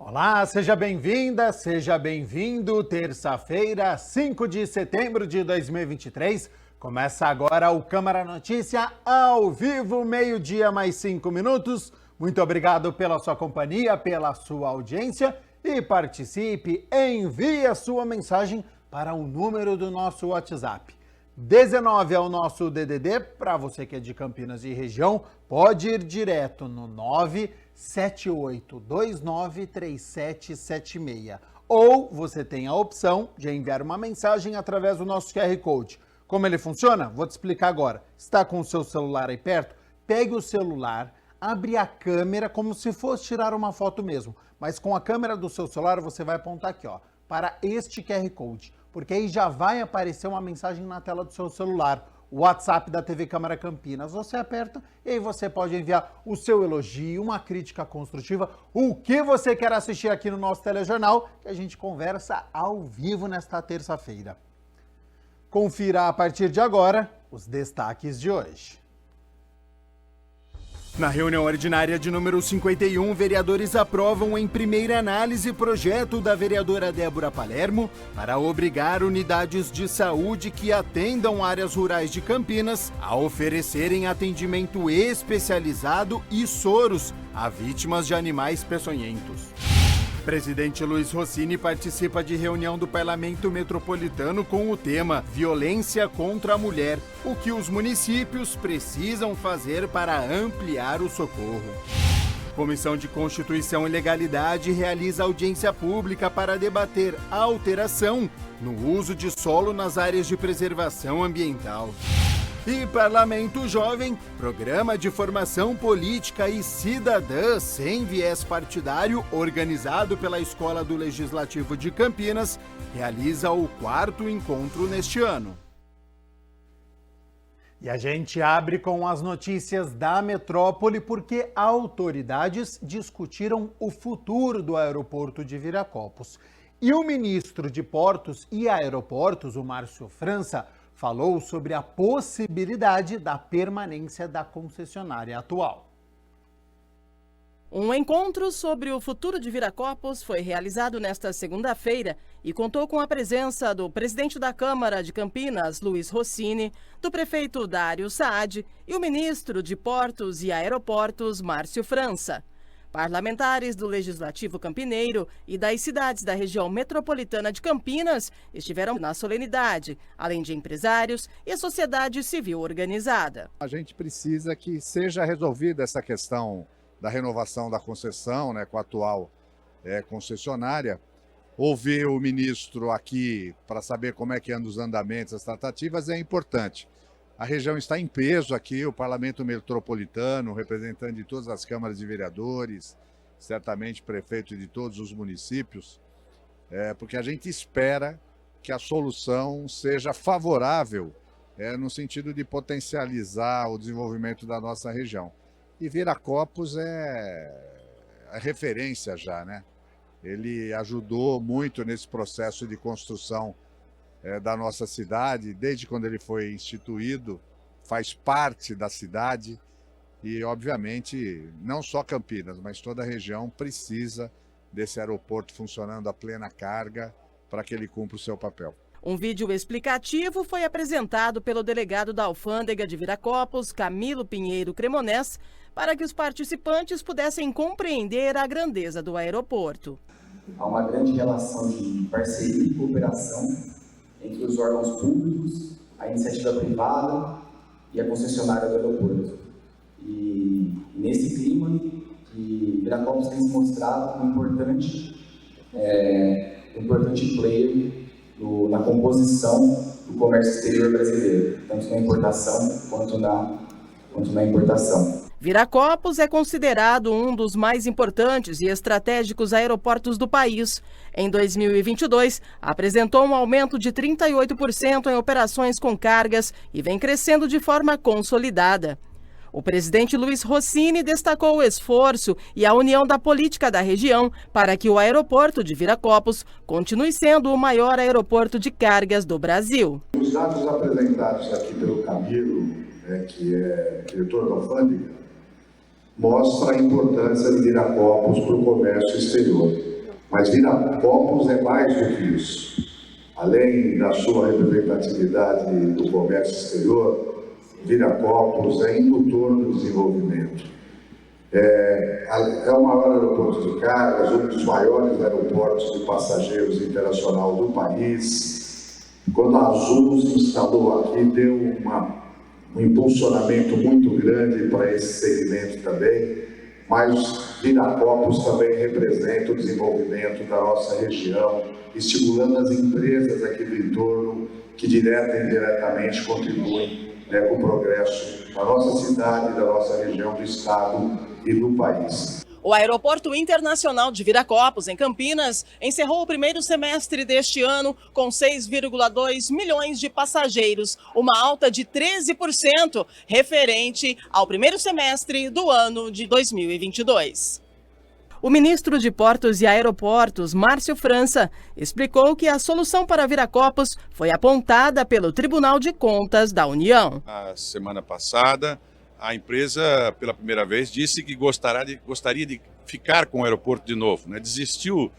Olá, seja bem-vinda, seja bem-vindo. Terça-feira, 5 de setembro de 2023. Começa agora o Câmara Notícia ao vivo, meio-dia mais 5 minutos. Muito obrigado pela sua companhia, pela sua audiência e participe, envie a sua mensagem para o número do nosso WhatsApp. 19 é o nosso DDD, para você que é de Campinas e região, pode ir direto no 978293776. Ou você tem a opção de enviar uma mensagem através do nosso QR Code. Como ele funciona? Vou te explicar agora. Está com o seu celular aí perto? Pegue o celular, abre a câmera como se fosse tirar uma foto mesmo. Mas com a câmera do seu celular você vai apontar aqui, ó, para este QR Code. Porque aí já vai aparecer uma mensagem na tela do seu celular, o WhatsApp da TV Câmara Campinas. Você aperta e aí você pode enviar o seu elogio, uma crítica construtiva, o que você quer assistir aqui no nosso telejornal, que a gente conversa ao vivo nesta terça-feira. Confira a partir de agora os destaques de hoje. Na reunião ordinária de número 51, vereadores aprovam em primeira análise projeto da vereadora Débora Palermo para obrigar unidades de saúde que atendam áreas rurais de Campinas a oferecerem atendimento especializado e soros a vítimas de animais peçonhentos. Presidente Luiz Rossini participa de reunião do Parlamento Metropolitano com o tema Violência contra a Mulher, o que os municípios precisam fazer para ampliar o socorro. Comissão de Constituição e Legalidade realiza audiência pública para debater a alteração no uso de solo nas áreas de preservação ambiental. E Parlamento Jovem, programa de formação política e cidadã sem viés partidário, organizado pela Escola do Legislativo de Campinas, realiza o 4º encontro neste ano. E a gente abre com as notícias da metrópole porque autoridades discutiram o futuro do aeroporto de Viracopos. E o ministro de Portos e Aeroportos, o Márcio França, falou sobre a possibilidade da permanência da concessionária atual. Um encontro sobre o futuro de Viracopos foi realizado nesta segunda-feira e contou com a presença do presidente da Câmara de Campinas, Luiz Rossini, do prefeito Dário Saad e o ministro de Portos e Aeroportos, Márcio França. Parlamentares do Legislativo Campineiro e das cidades da região metropolitana de Campinas estiveram na solenidade, além de empresários e a sociedade civil organizada. A gente precisa que seja resolvida essa questão da renovação da concessão, com a atual concessionária. Ouvir o ministro aqui para saber como é que andam os andamentos, as tratativas, é importante. A região está em peso aqui, o Parlamento Metropolitano, representante de todas as câmaras de vereadores, certamente prefeito de todos os municípios, porque a gente espera que a solução seja favorável no sentido de potencializar o desenvolvimento da nossa região. E Viracopos é referência já, né? Ele ajudou muito nesse processo de construção da nossa cidade, desde quando ele foi instituído, faz parte da cidade e, obviamente, não só Campinas, mas toda a região precisa desse aeroporto funcionando a plena carga para que ele cumpra o seu papel. Um vídeo explicativo foi apresentado pelo delegado da Alfândega de Viracopos, Camilo Pinheiro Cremonés, para que os participantes pudessem compreender a grandeza do aeroporto. Há uma grande relação de parceria e cooperação entre os órgãos públicos, a iniciativa privada e a concessionária do aeroporto. E nesse clima, que Viracopos tem se mostrado um importante player na composição do comércio exterior brasileiro, tanto na importação quanto na importação. Viracopos é considerado um dos mais importantes e estratégicos aeroportos do país. Em 2022, apresentou um aumento de 38% em operações com cargas e vem crescendo de forma consolidada. O presidente Luiz Rossini destacou o esforço e a união da política da região para que o aeroporto de Viracopos continue sendo o maior aeroporto de cargas do Brasil. Os dados apresentados aqui pelo Camilo, que é diretor da Alfândega, mostra a importância de Viracopos para o comércio exterior. Mas Viracopos é mais do que isso. Além da sua representatividade do comércio exterior, Viracopos é indutor do desenvolvimento. É o maior aeroporto de cargas, um dos maiores aeroportos de passageiros internacional do país. Quando a Azul se instalou aqui, deu um impulsionamento muito grande para esse segmento também, mas Viracopos também representa o desenvolvimento da nossa região, estimulando as empresas aqui do entorno que direta e indiretamente contribuem com o progresso da nossa cidade, da nossa região, do estado e do país. O Aeroporto Internacional de Viracopos, em Campinas, encerrou o primeiro semestre deste ano com 6,2 milhões de passageiros, uma alta de 13% referente ao primeiro semestre do ano de 2022. O ministro de Portos e Aeroportos, Márcio França, explicou que a solução para Viracopos foi apontada pelo Tribunal de Contas da União. A semana passada, a empresa, pela primeira vez, disse que gostaria de ficar com o aeroporto de novo, né? Desistiu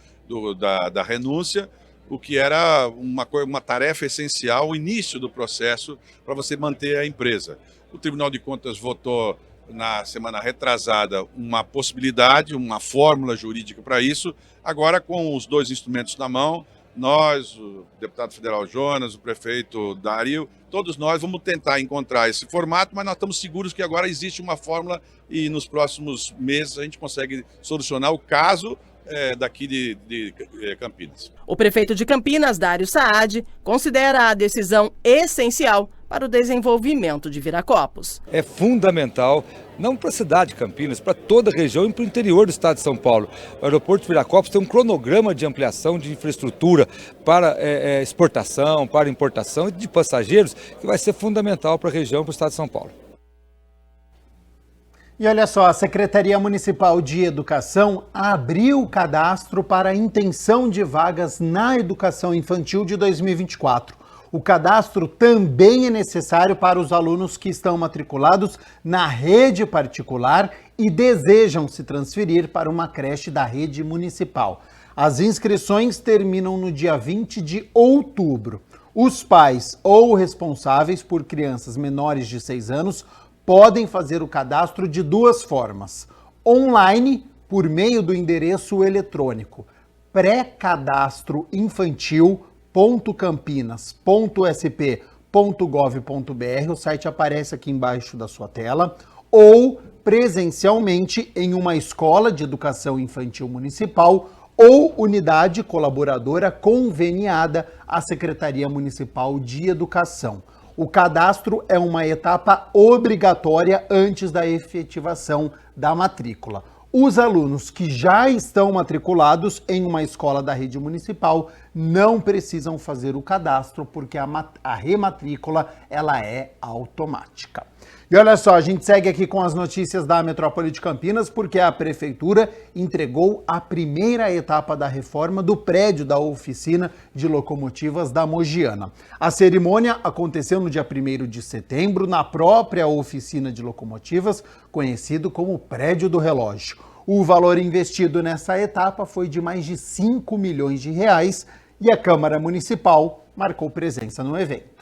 da renúncia, o que era uma tarefa essencial, o início do processo para você manter a empresa. O Tribunal de Contas votou na semana retrasada uma possibilidade, uma fórmula jurídica para isso. Agora, com os dois instrumentos na mão, nós, o deputado federal Jonas, o prefeito Dário, todos nós vamos tentar encontrar esse formato, mas nós estamos seguros que agora existe uma fórmula e nos próximos meses a gente consegue solucionar o caso daqui de Campinas. O prefeito de Campinas, Dário Saad, considera a decisão essencial para o desenvolvimento de Viracopos. É fundamental, não para a cidade de Campinas, para toda a região e para o interior do estado de São Paulo. O aeroporto de Viracopos tem um cronograma de ampliação de infraestrutura para exportação, para importação de passageiros, que vai ser fundamental para a região e para o estado de São Paulo. E olha só, a Secretaria Municipal de Educação abriu o cadastro para a intenção de vagas na educação infantil de 2024. O cadastro também é necessário para os alunos que estão matriculados na rede particular e desejam se transferir para uma creche da rede municipal. As inscrições terminam no dia 20 de outubro. Os pais ou responsáveis por crianças menores de 6 anos podem fazer o cadastro de duas formas: online, por meio do endereço eletrônico pré-cadastro-infantil.campinas.sp.gov.br, o site aparece aqui embaixo da sua tela, ou presencialmente em uma escola de educação infantil municipal ou unidade colaboradora conveniada à Secretaria Municipal de Educação. O cadastro é uma etapa obrigatória antes da efetivação da matrícula. Os alunos que já estão matriculados em uma escola da rede municipal não precisam fazer o cadastro, porque a rematrícula ela é automática. E olha só, a gente segue aqui com as notícias da Metrópole de Campinas, porque a Prefeitura entregou a primeira etapa da reforma do prédio da oficina de locomotivas da Mogiana. A cerimônia aconteceu no dia 1º de setembro, na própria oficina de locomotivas, conhecido como Prédio do Relógio. O valor investido nessa etapa foi de mais de 5 milhões de reais e a Câmara Municipal marcou presença no evento.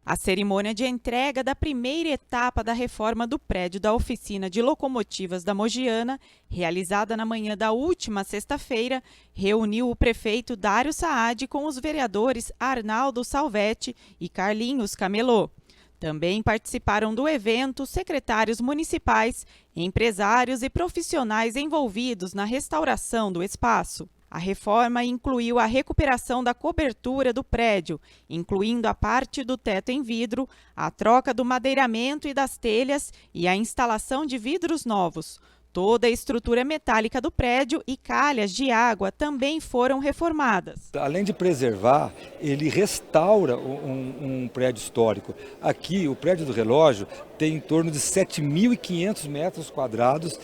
A cerimônia de entrega da primeira etapa da reforma do prédio da oficina de locomotivas da Mogiana, realizada na manhã da última sexta-feira, reuniu o prefeito Dário Saad com os vereadores Arnaldo Salvetti e Carlinhos Camelô. Também participaram do evento secretários municipais, empresários e profissionais envolvidos na restauração do espaço. A reforma incluiu a recuperação da cobertura do prédio, incluindo a parte do teto em vidro, a troca do madeiramento e das telhas e a instalação de vidros novos. Toda a estrutura metálica do prédio e calhas de água também foram reformadas. Além de preservar, ele restaura um prédio histórico. Aqui, o prédio do relógio tem em torno de 7.500 metros quadrados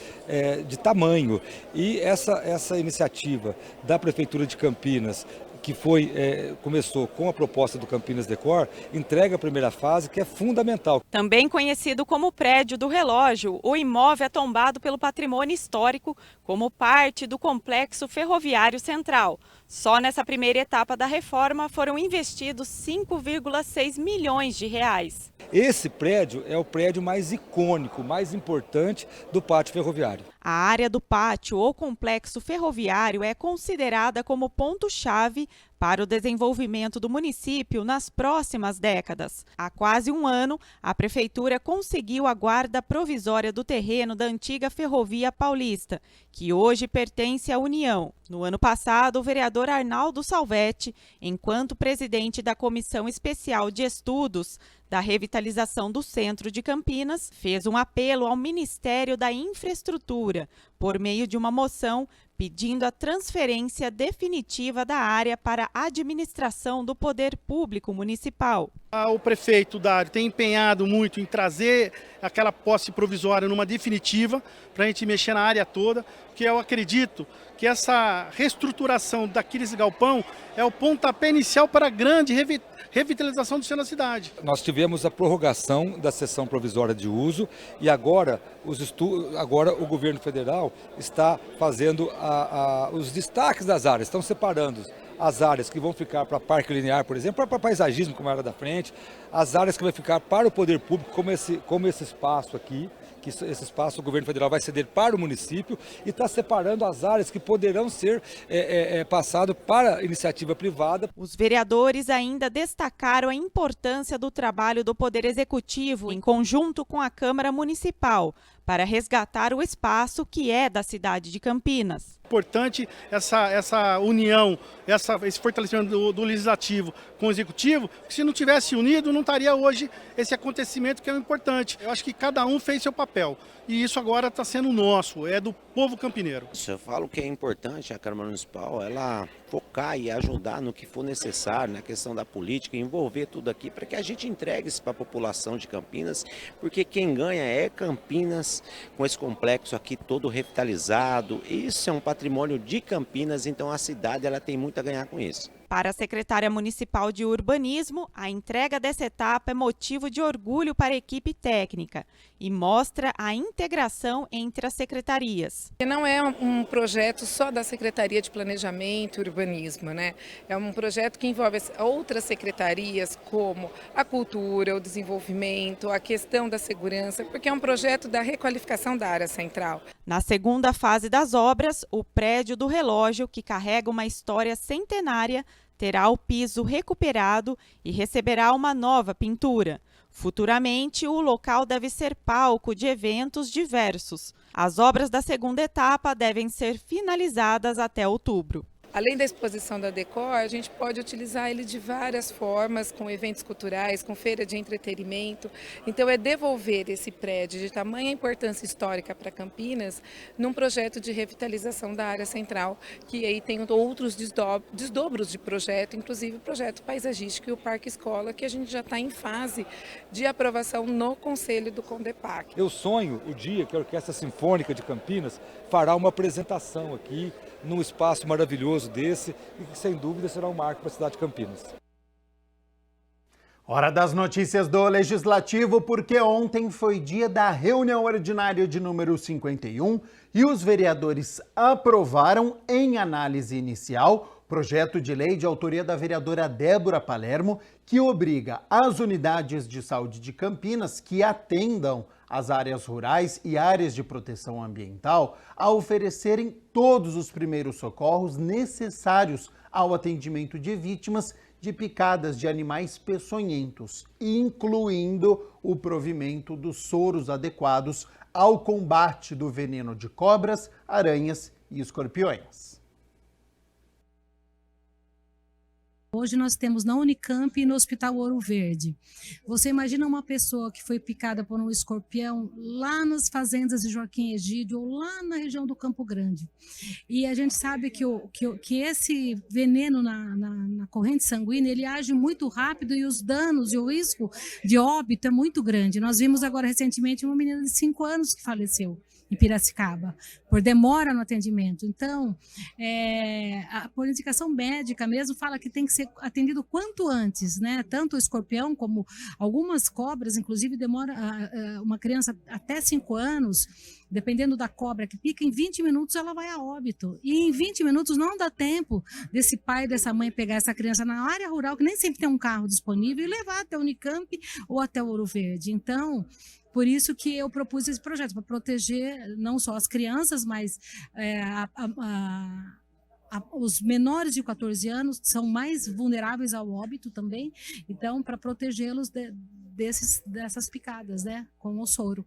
de tamanho. E essa iniciativa da Prefeitura de Campinas, que começou com a proposta do Campinas Decor, entrega a primeira fase, que é fundamental. Também conhecido como Prédio do Relógio, o imóvel é tombado pelo patrimônio histórico como parte do Complexo Ferroviário Central. Só nessa primeira etapa da reforma foram investidos 5,6 milhões de reais. Esse prédio é o prédio mais icônico, mais importante do pátio ferroviário. A área do pátio ou complexo ferroviário é considerada como ponto-chave para o desenvolvimento do município nas próximas décadas. Há quase um ano, a Prefeitura conseguiu a guarda provisória do terreno da antiga Ferrovia Paulista, que hoje pertence à União. No ano passado, o vereador Arnaldo Salvetti, enquanto presidente da Comissão Especial de Estudos da Revitalização do Centro de Campinas, fez um apelo ao Ministério da Infraestrutura, por meio de uma moção pedindo a transferência definitiva da área para a administração do poder público municipal. O prefeito Dário tem empenhado muito em trazer aquela posse provisória numa definitiva, para a gente mexer na área toda, que eu acredito que essa reestruturação daqueles galpão é o pontapé inicial para a grande revitalização do centro da cidade. Nós tivemos a prorrogação da sessão provisória de uso e agora o governo federal está fazendo os destaques das áreas, estão separando as áreas que vão ficar para parque linear, por exemplo, para paisagismo, como era da frente, as áreas que vai ficar para o poder público, como esse espaço aqui, que esse espaço o governo federal vai ceder para o município, e está separando as áreas que poderão ser passado para a iniciativa privada. Os vereadores ainda destacaram a importância do trabalho do Poder Executivo em conjunto com a Câmara Municipal para resgatar o espaço que é da cidade de Campinas. Importante essa união, esse fortalecimento do legislativo com o executivo, que se não tivesse unido não estaria hoje esse acontecimento que é importante. Eu acho que cada um fez seu papel e isso agora está sendo nosso, é do povo campineiro. Eu falo que é importante a Câmara Municipal ela focar e ajudar no que for necessário, na questão da política, envolver tudo aqui para que a gente entregue isso para a população de Campinas, porque quem ganha é Campinas, com esse complexo aqui todo revitalizado. Isso é um patrimônio de Campinas, então a cidade ela tem muito a ganhar com isso. Para a secretária municipal de urbanismo, a entrega dessa etapa é motivo de orgulho para a equipe técnica e mostra a integração entre as secretarias. Não é um projeto só da Secretaria de Planejamento e Urbanismo, né? É um projeto que envolve outras secretarias, como a cultura, o desenvolvimento, a questão da segurança, porque é um projeto da requalificação da área central. Na segunda fase das obras, o prédio do relógio, que carrega uma história centenária, terá o piso recuperado e receberá uma nova pintura. Futuramente, o local deve ser palco de eventos diversos. As obras da segunda etapa devem ser finalizadas até outubro. Além da exposição da Decor, a gente pode utilizar ele de várias formas, com eventos culturais, com feira de entretenimento. Então é devolver esse prédio de tamanha importância histórica para Campinas num projeto de revitalização da área central, que aí tem outros desdobros de projeto, inclusive o projeto paisagístico e o Parque Escola, que a gente já está em fase de aprovação no Conselho do Condepac. Eu sonho o dia que a Orquestra Sinfônica de Campinas fará uma apresentação aqui, num espaço maravilhoso desse, e que sem dúvida será um marco para a cidade de Campinas. Hora das notícias do Legislativo, porque ontem foi dia da reunião ordinária de número 51 e os vereadores aprovaram em análise inicial projeto de lei de autoria da vereadora Débora Palermo, que obriga as unidades de saúde de Campinas que atendam as áreas rurais e áreas de proteção ambiental a oferecerem todos os primeiros socorros necessários ao atendimento de vítimas de picadas de animais peçonhentos, incluindo o provimento dos soros adequados ao combate do veneno de cobras, aranhas e escorpiões. Hoje nós temos na Unicamp e no Hospital Ouro Verde. Você imagina uma pessoa que foi picada por um escorpião lá nas fazendas de Joaquim Egídio ou lá na região do Campo Grande. E a gente sabe que esse veneno na corrente sanguínea, ele age muito rápido e os danos e o risco de óbito é muito grande. Nós vimos agora recentemente uma menina de 5 anos que faleceu. em Piracicaba, por demora no atendimento. Então, por indicação médica mesmo, fala que tem que ser atendido quanto antes, né? Tanto o escorpião como algumas cobras, inclusive demora uma criança até 5 anos, dependendo da cobra que pica, em 20 minutos ela vai a óbito. E em 20 minutos não dá tempo desse pai e dessa mãe pegar essa criança na área rural, que nem sempre tem um carro disponível, e levar até o Unicamp ou até o Ouro Verde. Então, por isso que eu propus esse projeto, para proteger não só as crianças, mas os menores de 14 anos são mais vulneráveis ao óbito também, então, para protegê-los dessas picadas, né, com o soro.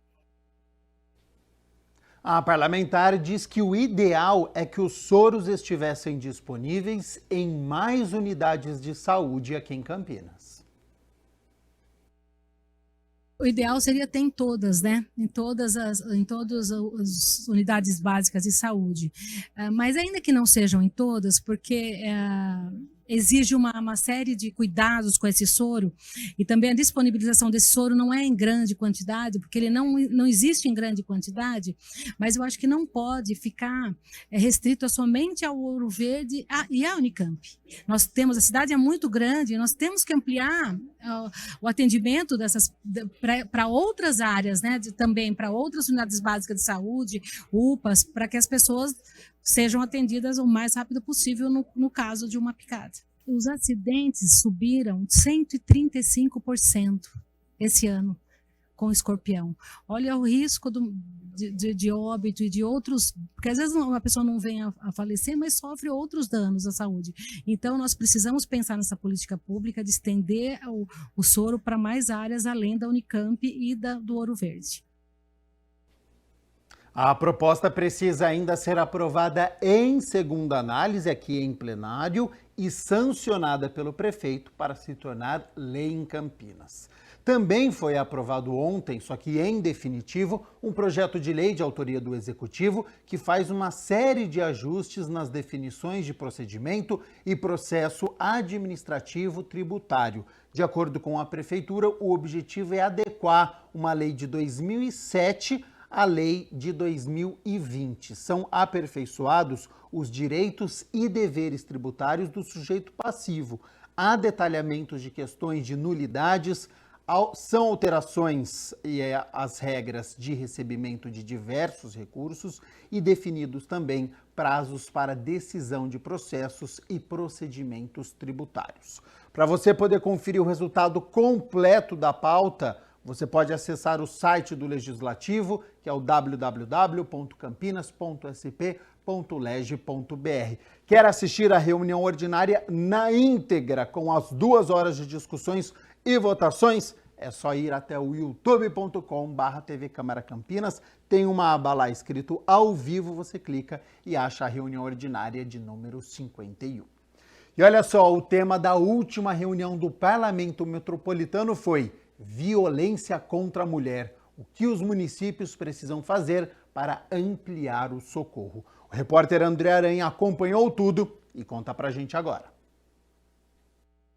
A parlamentar diz que o ideal é que os soros estivessem disponíveis em mais unidades de saúde aqui em Campinas. O ideal seria ter em todas, né? Em todas as unidades básicas de saúde. Mas ainda que não sejam em todas, porque exige uma série de cuidados com esse soro, e também a disponibilização desse soro não é em grande quantidade, porque ele não existe em grande quantidade, mas eu acho que não pode ficar restrito somente ao Ouro Verde e à Unicamp. A cidade é muito grande, nós temos que ampliar o atendimento para outras áreas, né, também para outras unidades básicas de saúde, UPAs, para que as pessoas sejam atendidas o mais rápido possível no caso de uma picada. Os acidentes subiram 135% esse ano com o escorpião. Olha o risco de óbito e de outros, porque às vezes uma pessoa não vem a falecer, mas sofre outros danos à saúde. Então nós precisamos pensar nessa política pública de estender o soro para mais áreas além da Unicamp e do Ouro Verde. A proposta precisa ainda ser aprovada em segunda análise aqui em plenário e sancionada pelo prefeito para se tornar lei em Campinas. Também foi aprovado ontem, só que em definitivo, um projeto de lei de autoria do Executivo que faz uma série de ajustes nas definições de procedimento e processo administrativo tributário. De acordo com a Prefeitura, o objetivo é adequar uma lei de 2007 à lei de 2020. São aperfeiçoados os direitos e deveres tributários do sujeito passivo. Há detalhamentos de questões de nulidades, são alterações às regras de recebimento de diversos recursos e definidos também prazos para decisão de processos e procedimentos tributários. Para você poder conferir o resultado completo da pauta, você pode acessar o site do Legislativo, que é o www.campinas.sp.leg.br. Quer assistir à reunião ordinária na íntegra, com as 2 horas de discussões e votações? É só ir até o youtube.com/TV Câmara Campinas. Tem uma aba lá escrito ao vivo, você clica e acha a reunião ordinária de número 51. E olha só, o tema da última reunião do Parlamento Metropolitano foi violência contra a mulher. O que os municípios precisam fazer para ampliar o socorro? O repórter André Aranha acompanhou tudo e conta pra gente agora.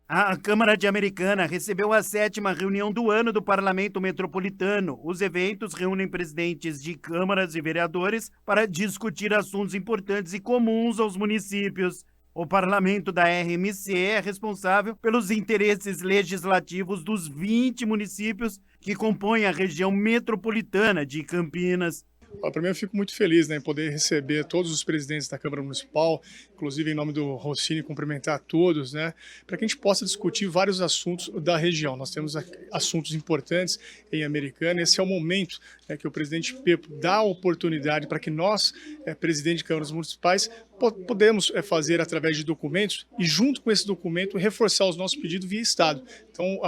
A Câmara de Americana recebeu a 7ª reunião do ano do Parlamento Metropolitano. Os eventos reúnem presidentes de câmaras e vereadores para discutir assuntos importantes e comuns aos municípios. O parlamento da RMC é responsável pelos interesses legislativos dos 20 municípios que compõem a região metropolitana de Campinas. Primeiro, eu fico muito feliz em poder receber todos os presidentes da Câmara Municipal, inclusive em nome do Rossini, cumprimentar todos, para que a gente possa discutir vários assuntos da região. Nós temos assuntos importantes em Americana. Esse é o momento que o presidente Pepo dá a oportunidade para que nós, presidente de câmaras municipais, podemos fazer através de documentos e, junto com esse documento, reforçar os nossos pedidos via Estado. Então,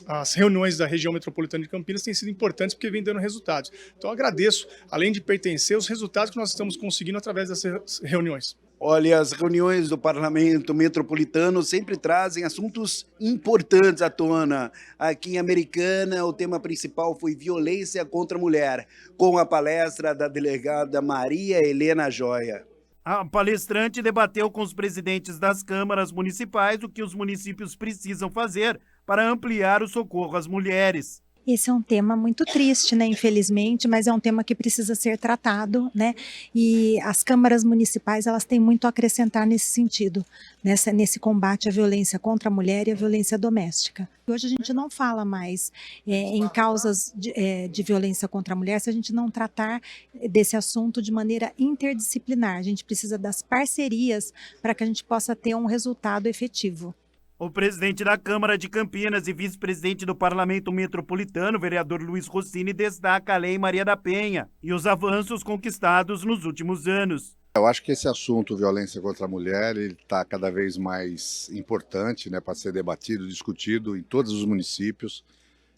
as reuniões da região metropolitana de Campinas têm sido importantes porque vem dando resultados. Então, eu agradeço, além de pertencer, os resultados que nós estamos conseguindo através dessas reuniões. Olha, as reuniões do Parlamento Metropolitano sempre trazem assuntos importantes à tona. Aqui em Americana, o tema principal foi violência contra a mulher, com a palestra da delegada Maria Helena Joia. A palestrante debateu com os presidentes das câmaras municipais o que os municípios precisam fazer para ampliar o socorro às mulheres. Esse é um tema muito triste, né, infelizmente, mas é um tema que precisa ser tratado, né, e as câmaras municipais, elas têm muito a acrescentar nesse sentido, nesse combate à violência contra a mulher e à violência doméstica. Hoje a gente não fala mais em causas de violência contra a mulher se a gente não tratar desse assunto de maneira interdisciplinar. A gente precisa das parcerias para que a gente possa ter um resultado efetivo. O presidente da Câmara de Campinas e vice-presidente do Parlamento Metropolitano, vereador Luiz Rossini, destaca a Lei Maria da Penha e os avanços conquistados nos últimos anos. Eu acho que esse assunto, violência contra a mulher, ele está cada vez mais importante, né, para ser debatido, discutido em todos os municípios.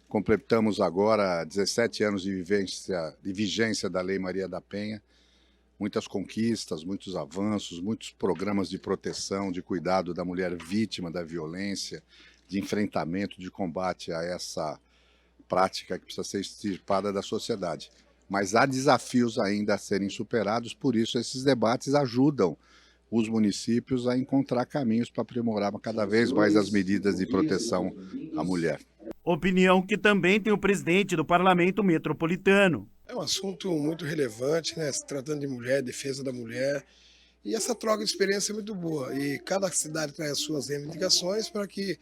Completamos agora 17 anos de vigência da Lei Maria da Penha. Muitas conquistas, muitos avanços, muitos programas de proteção, de cuidado da mulher vítima da violência, de enfrentamento, de combate a essa prática que precisa ser extirpada da sociedade. Mas há desafios ainda a serem superados, por isso esses debates ajudam os municípios a encontrar caminhos para aprimorar cada vez mais as medidas de proteção à mulher. Opinião que também tem o presidente do Parlamento Metropolitano. É um assunto muito relevante, né? Se tratando de mulher, defesa da mulher. E essa troca de experiência é muito boa. E cada cidade traz as suas reivindicações para que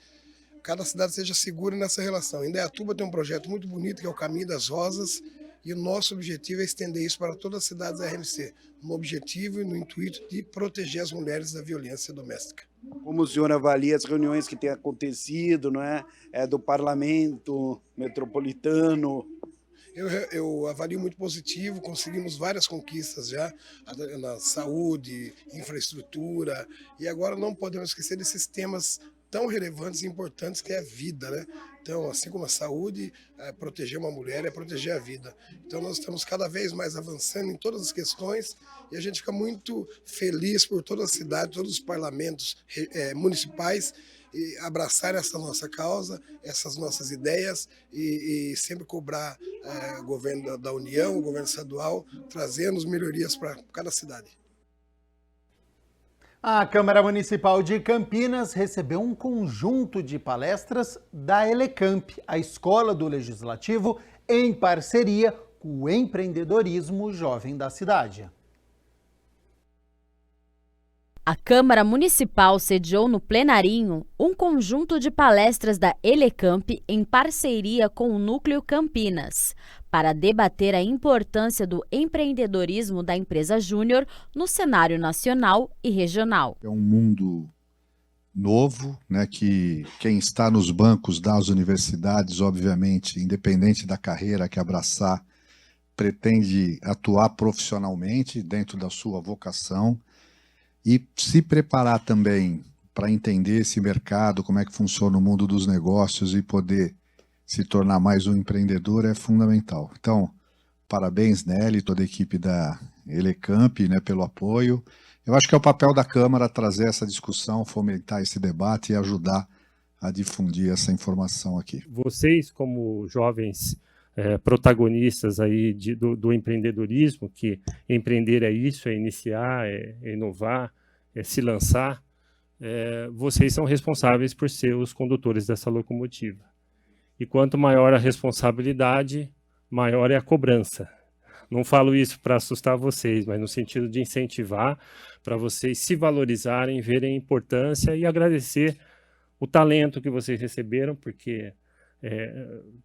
cada cidade seja segura nessa relação. Indaiatuba tem um projeto muito bonito que é o Caminho das Rosas. E o nosso objetivo é estender isso para todas as cidades da RMC, no objetivo e no intuito de proteger as mulheres da violência doméstica. Como o senhor avalia as reuniões que têm acontecido, não é? Do Parlamento Metropolitano? Eu avalio muito positivo, conseguimos várias conquistas já na saúde, infraestrutura, e agora não podemos esquecer desses temas tão relevantes e importantes que é a vida, né? Então, assim como a saúde, proteger uma mulher é proteger a vida. Então, nós estamos cada vez mais avançando em todas as questões e a gente fica muito feliz por toda a cidade, todos os parlamentos municipais e abraçar essa nossa causa, essas nossas ideias e sempre cobrar o governo da União, o governo estadual, trazendo melhorias para cada cidade. A Câmara Municipal de Campinas recebeu um conjunto de palestras da Elecamp, a Escola do Legislativo, em parceria com o empreendedorismo jovem da cidade. A Câmara Municipal sediou no Plenarinho um conjunto de palestras da Elecamp em parceria com o Núcleo Campinas, para debater a importância do empreendedorismo da empresa júnior no cenário nacional e regional. É um mundo novo, né, que quem está nos bancos das universidades, obviamente, independente da carreira que abraçar, pretende atuar profissionalmente dentro da sua vocação e se preparar também para entender esse mercado, como é que funciona o mundo dos negócios e poder se tornar mais um empreendedor é fundamental. Então, parabéns, Nelly, toda a equipe da Elecamp, né, pelo apoio. Eu acho que é o papel da Câmara trazer essa discussão, fomentar esse debate e ajudar a difundir essa informação aqui. Vocês, como jovens protagonistas aí do empreendedorismo, que empreender é isso, é iniciar, é inovar, é se lançar, vocês são responsáveis por ser os condutores dessa locomotiva. E quanto maior a responsabilidade, maior é a cobrança. Não falo isso para assustar vocês, mas no sentido de incentivar para vocês se valorizarem, verem a importância e agradecer o talento que vocês receberam, porque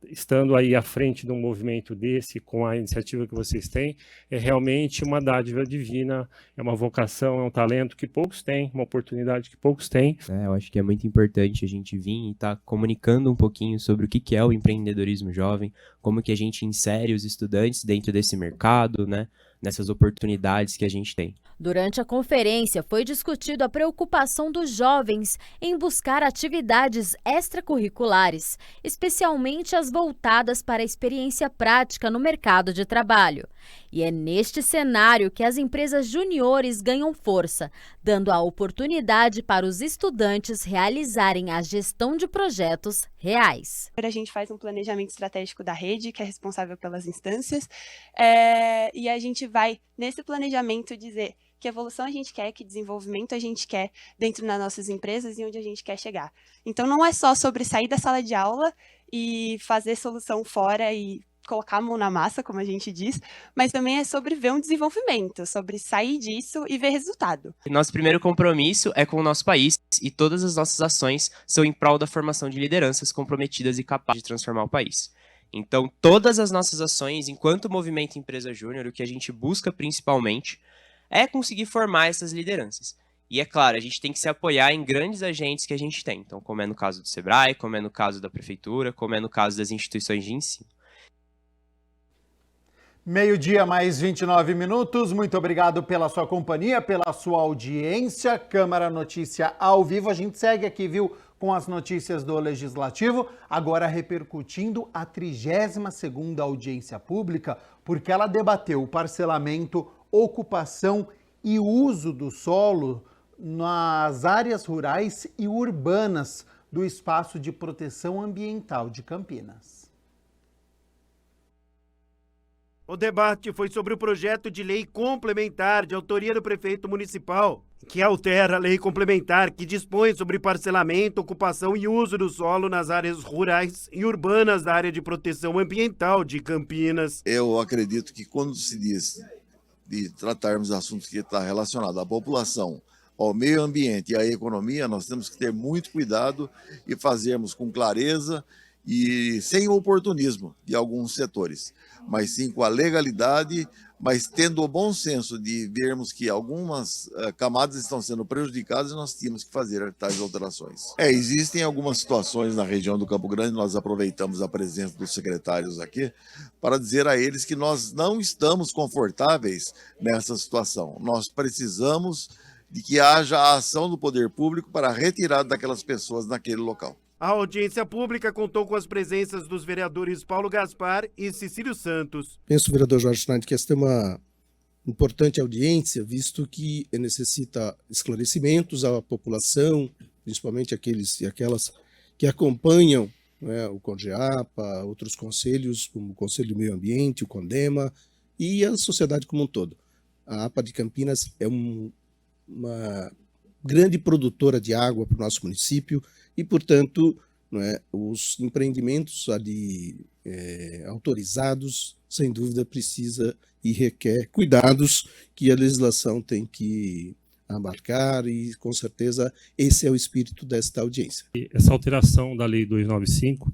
estando aí à frente de um movimento desse, com a iniciativa que vocês têm, é realmente uma dádiva divina, é uma vocação, é um talento que poucos têm, uma oportunidade que poucos têm. Eu acho que é muito importante a gente vir e estar comunicando um pouquinho sobre o que é o empreendedorismo jovem, como que a gente insere os estudantes dentro desse mercado, né, nessas oportunidades que a gente tem. Durante a conferência, foi discutido a preocupação dos jovens em buscar atividades extracurriculares, especialmente as voltadas para a experiência prática no mercado de trabalho. E é neste cenário que as empresas juniores ganham força, dando a oportunidade para os estudantes realizarem a gestão de projetos reais. A gente faz um planejamento estratégico da rede, que é responsável pelas instâncias, e a gente vai, nesse planejamento, dizer que evolução a gente quer, que desenvolvimento a gente quer dentro das nossas empresas e onde a gente quer chegar. Então não é só sobre sair da sala de aula e fazer solução fora e colocar a mão na massa, como a gente diz, mas também é sobre ver um desenvolvimento, sobre sair disso e ver resultado. Nosso primeiro compromisso é com o nosso país e todas as nossas ações são em prol da formação de lideranças comprometidas e capazes de transformar o país. Então, todas as nossas ações, enquanto Movimento Empresa Júnior, o que a gente busca principalmente é conseguir formar essas lideranças. E é claro, a gente tem que se apoiar em grandes agentes que a gente tem. Então, como é no caso do Sebrae, como é no caso da Prefeitura, como é no caso das instituições de ensino. 12:00 mais 29 minutos. Muito obrigado pela sua companhia, pela sua audiência. Câmara Notícia ao vivo. A gente segue aqui, viu, com as notícias do Legislativo, agora repercutindo a 32ª audiência pública, porque ela debateu o parcelamento, ocupação e uso do solo nas áreas rurais e urbanas do Espaço de Proteção Ambiental de Campinas. O debate foi sobre o projeto de lei complementar de autoria do prefeito municipal, que altera a lei complementar que dispõe sobre parcelamento, ocupação e uso do solo nas áreas rurais e urbanas da área de proteção ambiental de Campinas. Eu acredito que quando se diz de tratarmos assuntos que estão relacionados à população, ao meio ambiente e à economia, nós temos que ter muito cuidado e fazermos com clareza e sem oportunismo de alguns setores, mas sim com a legalidade, mas tendo o bom senso de vermos que algumas camadas estão sendo prejudicadas e nós tínhamos que fazer tais alterações. Existem algumas situações na região do Campo Grande, nós aproveitamos a presença dos secretários aqui para dizer a eles que nós não estamos confortáveis nessa situação. Nós precisamos de que haja a ação do poder público para a retirada daquelas pessoas naquele local. A audiência pública contou com as presenças dos vereadores Paulo Gaspar e Cecílio Santos. Penso, vereador Jorge Schneider, que esta é uma importante audiência, visto que necessita esclarecimentos à população, principalmente aqueles e aquelas que acompanham, né, o CONGEAPA, outros conselhos, como o Conselho do Meio Ambiente, o CONDEMA e a sociedade como um todo. A APA de Campinas é uma grande produtora de água para o nosso município e, portanto, os empreendimentos ali autorizados, sem dúvida, precisa e requer cuidados que a legislação tem que abarcar e, com certeza, esse é o espírito desta audiência. Essa alteração da Lei 295,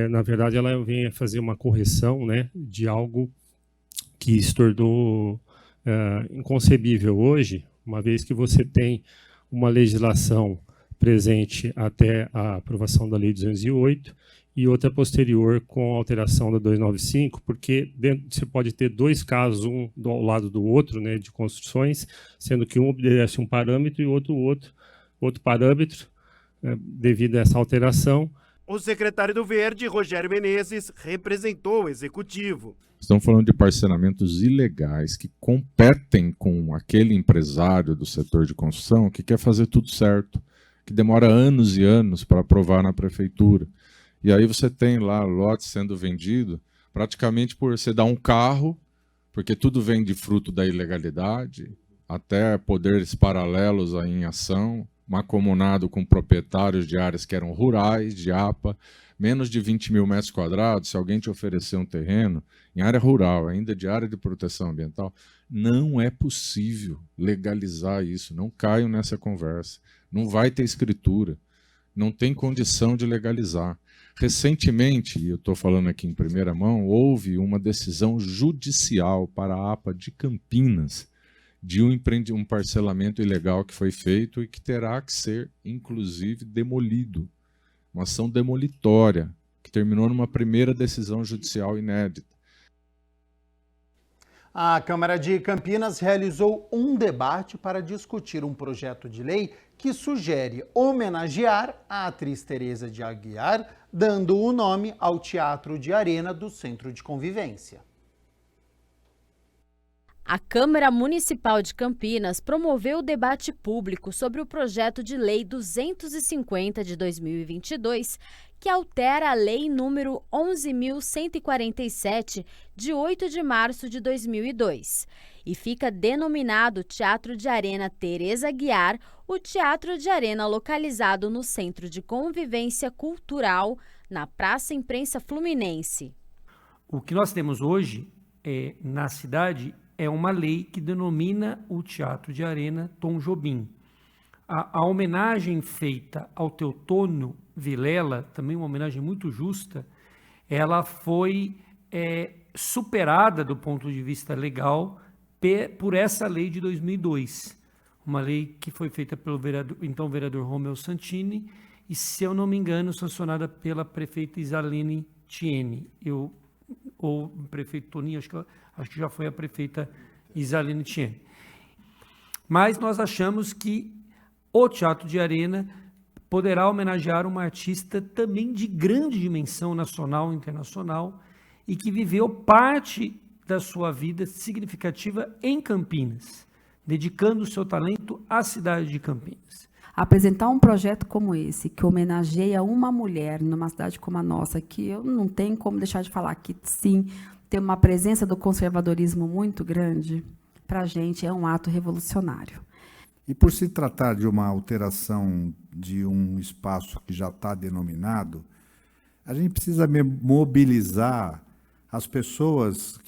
na verdade, ela vem a fazer uma correção, né, de algo que se tornou inconcebível hoje, uma vez que você tem uma legislação presente até a aprovação da Lei 208 e outra posterior com a alteração da 295, porque você pode ter dois casos, um ao lado do outro, né, de construções, sendo que um obedece um parâmetro e outro parâmetro, devido a essa alteração. O secretário do Verde, Rogério Menezes, representou o executivo. Estamos falando de parcelamentos ilegais que competem com aquele empresário do setor de construção que quer fazer tudo certo, que demora anos e anos para aprovar na prefeitura. E aí você tem lá lotes sendo vendido praticamente por você dar um carro, porque tudo vem de fruto da ilegalidade, até poderes paralelos aí em ação, mancomunado com proprietários de áreas que eram rurais, de APA, menos de 20 mil metros quadrados, se alguém te oferecer um terreno em área rural, ainda de área de proteção ambiental, não é possível legalizar isso, não caiam nessa conversa, não vai ter escritura, não tem condição de legalizar. Recentemente, e eu estou falando aqui em primeira mão, houve uma decisão judicial para a APA de Campinas, de um parcelamento ilegal que foi feito e que terá que ser, inclusive, demolido. Uma ação demolitória, que terminou numa primeira decisão judicial inédita. A Câmara de Campinas realizou um debate para discutir um projeto de lei que sugere homenagear a atriz Tereza de Aguiar, dando o nome ao Teatro de Arena do Centro de Convivência. A Câmara Municipal de Campinas promoveu o debate público sobre o projeto de Lei 250 de 2022, que altera a Lei número 11.147, de 8 de março de 2002, e fica denominado Teatro de Arena Tereza Aguiar, o Teatro de Arena localizado no Centro de Convivência Cultural na Praça Imprensa Fluminense. O que nós temos hoje na cidade é uma lei que denomina o Teatro de Arena Tom Jobim. A homenagem feita ao Teotônio Vilela, também uma homenagem muito justa, ela foi superada do ponto de vista legal por essa lei de 2002. Uma lei que foi feita pelo então vereador Romeu Santini e, se eu não me engano, sancionada pela prefeita Isalene Tiene. Ou prefeito Toninho, acho que já foi a prefeita Isalene Tiene. Mas nós achamos que o Teatro de Arena poderá homenagear uma artista também de grande dimensão nacional e internacional e que viveu parte da sua vida significativa em Campinas, dedicando o seu talento à cidade de Campinas. Apresentar um projeto como esse, que homenageia uma mulher numa cidade como a nossa, que eu não tenho como deixar de falar que, sim, tem uma presença do conservadorismo muito grande, para a gente é um ato revolucionário. E por se tratar de uma alteração de um espaço que já está denominado, a gente precisa mobilizar as pessoas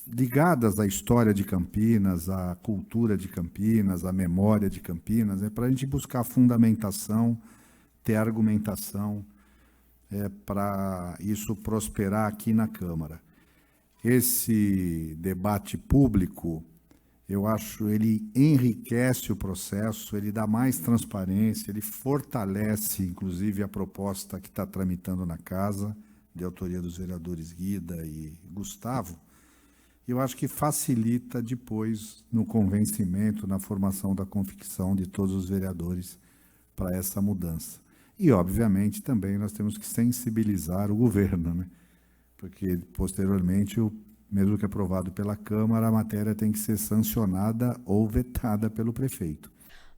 ligadas à história de Campinas, à cultura de Campinas, à memória de Campinas, para a gente buscar fundamentação, ter argumentação para isso prosperar aqui na Câmara. Esse debate público, eu acho, ele enriquece o processo, ele dá mais transparência, ele fortalece, inclusive, a proposta que está tramitando na Casa, de autoria dos vereadores Guida e Gustavo. Eu acho que facilita depois no convencimento, na formação da convicção de todos os vereadores para essa mudança. E, obviamente, também nós temos que sensibilizar o governo, né? Porque, posteriormente, mesmo que aprovado pela Câmara, a matéria tem que ser sancionada ou vetada pelo prefeito.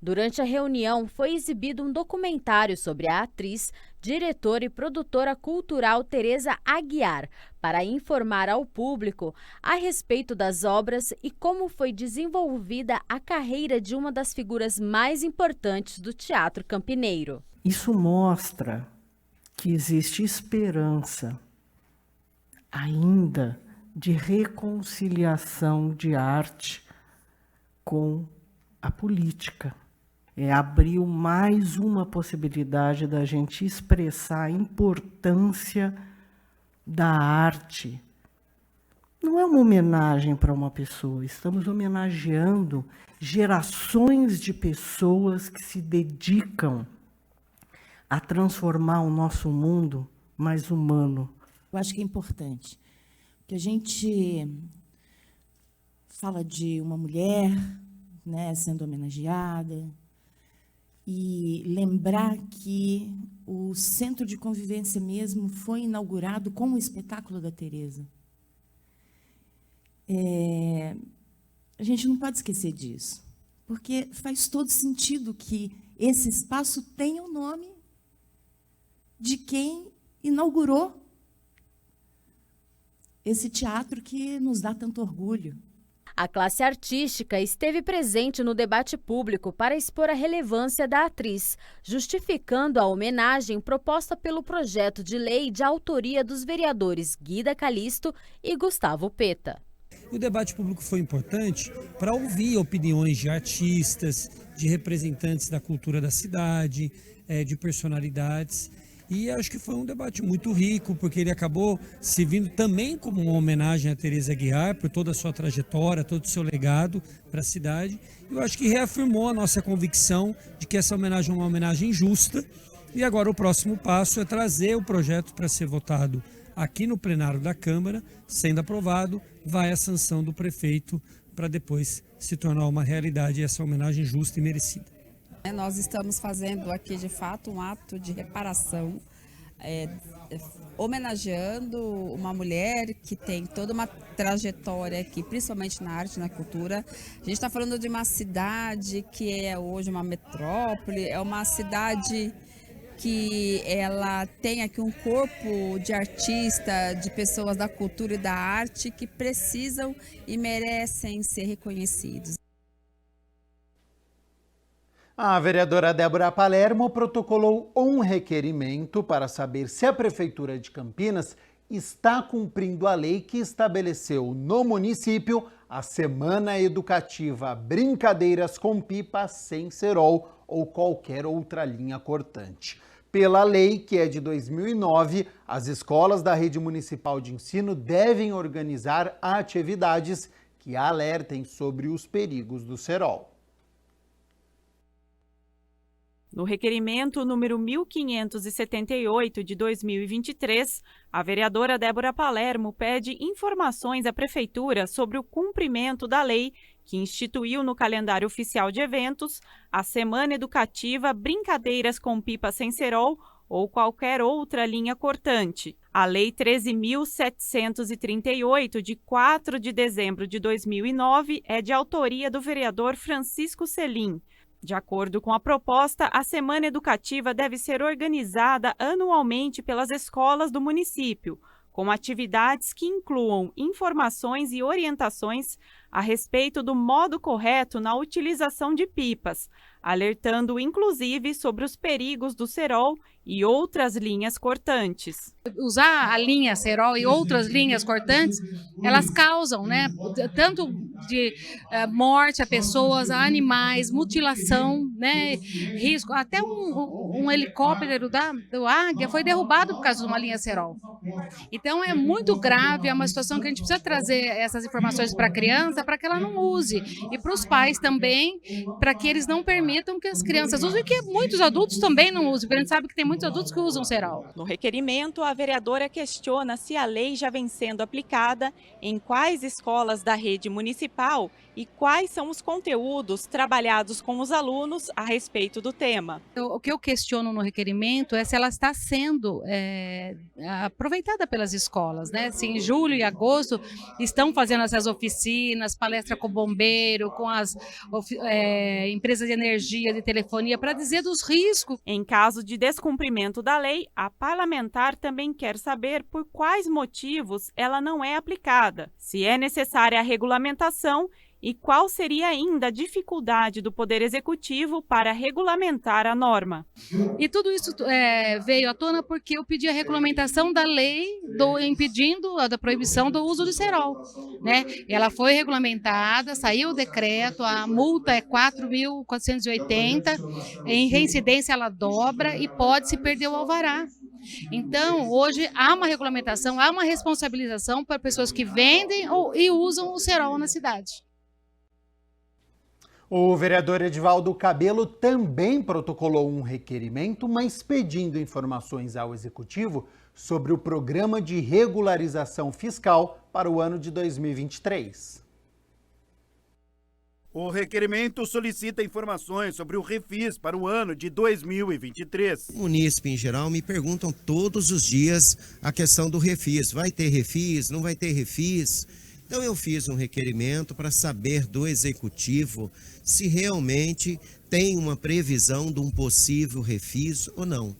Durante a reunião, foi exibido um documentário sobre a atriz, diretora e produtora cultural Tereza Aguiar, para informar ao público a respeito das obras e como foi desenvolvida a carreira de uma das figuras mais importantes do teatro campineiro. Isso mostra que existe esperança ainda de reconciliação de arte com a política. Abriu mais uma possibilidade da gente expressar a importância da arte. Não é uma homenagem para uma pessoa, estamos homenageando gerações de pessoas que se dedicam a transformar o nosso mundo mais humano. Eu acho que é importante que a gente fala de uma mulher, né, sendo homenageada, e lembrar que o Centro de Convivência mesmo foi inaugurado com o espetáculo da Tereza. A gente não pode esquecer disso, porque faz todo sentido que esse espaço tenha o nome de quem inaugurou esse teatro que nos dá tanto orgulho. A classe artística esteve presente no debate público para expor a relevância da atriz, justificando a homenagem proposta pelo projeto de lei de autoria dos vereadores Guida Calisto e Gustavo Peta. O debate público foi importante para ouvir opiniões de artistas, de representantes da cultura da cidade, de personalidades. E acho que foi um debate muito rico, porque ele acabou servindo também como uma homenagem a Tereza Aguiar, por toda a sua trajetória, todo o seu legado para a cidade. Eu acho que reafirmou a nossa convicção de que essa homenagem é uma homenagem justa. E agora o próximo passo é trazer o projeto para ser votado aqui no plenário da Câmara. Sendo aprovado, vai à sanção do prefeito para depois se tornar uma realidade essa homenagem justa e merecida. Nós estamos fazendo aqui, de fato, um ato de reparação, homenageando uma mulher que tem toda uma trajetória aqui, principalmente na arte e na cultura. A gente está falando de uma cidade que é hoje uma metrópole, é uma cidade que ela tem aqui um corpo de artista, de pessoas da cultura e da arte que precisam e merecem ser reconhecidos. A vereadora Débora Palermo protocolou um requerimento para saber se a Prefeitura de Campinas está cumprindo a lei que estabeleceu no município a Semana Educativa Brincadeiras com Pipa sem Cerol ou qualquer outra linha cortante. Pela lei, que é de 2009, as escolas da rede municipal de ensino devem organizar atividades que alertem sobre os perigos do cerol. No requerimento número 1578 de 2023, a vereadora Débora Palermo pede informações à Prefeitura sobre o cumprimento da lei que instituiu no calendário oficial de eventos a Semana Educativa Brincadeiras com Pipa sem Cerol ou qualquer outra linha cortante. A Lei 13.738, de 4 de dezembro de 2009, é de autoria do vereador Francisco Selim. De acordo com a proposta, a Semana Educativa deve ser organizada anualmente pelas escolas do município, com atividades que incluam informações e orientações a respeito do modo correto na utilização de pipas, alertando inclusive sobre os perigos do cerol e outras linhas cortantes. Usar a linha cerol e outras linhas cortantes, elas causam, né, tanto de morte a pessoas, a animais, mutilação, né, risco. Até um helicóptero do Águia foi derrubado por causa de uma linha cerol. Então é muito grave, é uma situação que a gente precisa trazer essas informações para a criança, para que ela não use, e para os pais também, para que eles não permitam que as crianças usem, e que muitos adultos também não usem, porque a gente sabe que tem muitos adultos que usam cerol. No requerimento, a vereadora questiona se a lei já vem sendo aplicada, em quais escolas da rede municipal e quais são os conteúdos trabalhados com os alunos a respeito do tema. O que eu questiono no requerimento é se ela está sendo aproveitada pelas escolas, né? Se em julho e agosto estão fazendo essas oficinas, palestra com o bombeiro, com as empresas de energia, de telefonia, para dizer dos riscos. Em caso de descumprimento da lei, a parlamentar também quer saber por quais motivos ela não é aplicada, se é necessária a regulamentação e qual seria ainda a dificuldade do Poder Executivo para regulamentar a norma. E tudo isso veio à tona porque eu pedi a regulamentação da lei impedindo a proibição do uso do cerol, né? Ela foi regulamentada, saiu o decreto, a multa é 4.480, em reincidência ela dobra e pode-se perder o alvará. Então, hoje há uma regulamentação, há uma responsabilização para pessoas que vendem e usam o cerol na cidade. O vereador Edivaldo Cabello também protocolou um requerimento, mas pedindo informações ao Executivo sobre o programa de regularização fiscal para o ano de 2023. O requerimento solicita informações sobre o refis para o ano de 2023. Munícipes, em geral, me perguntam todos os dias a questão do refis. Vai ter refis? Não vai ter refis? Então eu fiz um requerimento para saber do Executivo se realmente tem uma previsão de um possível refis ou não.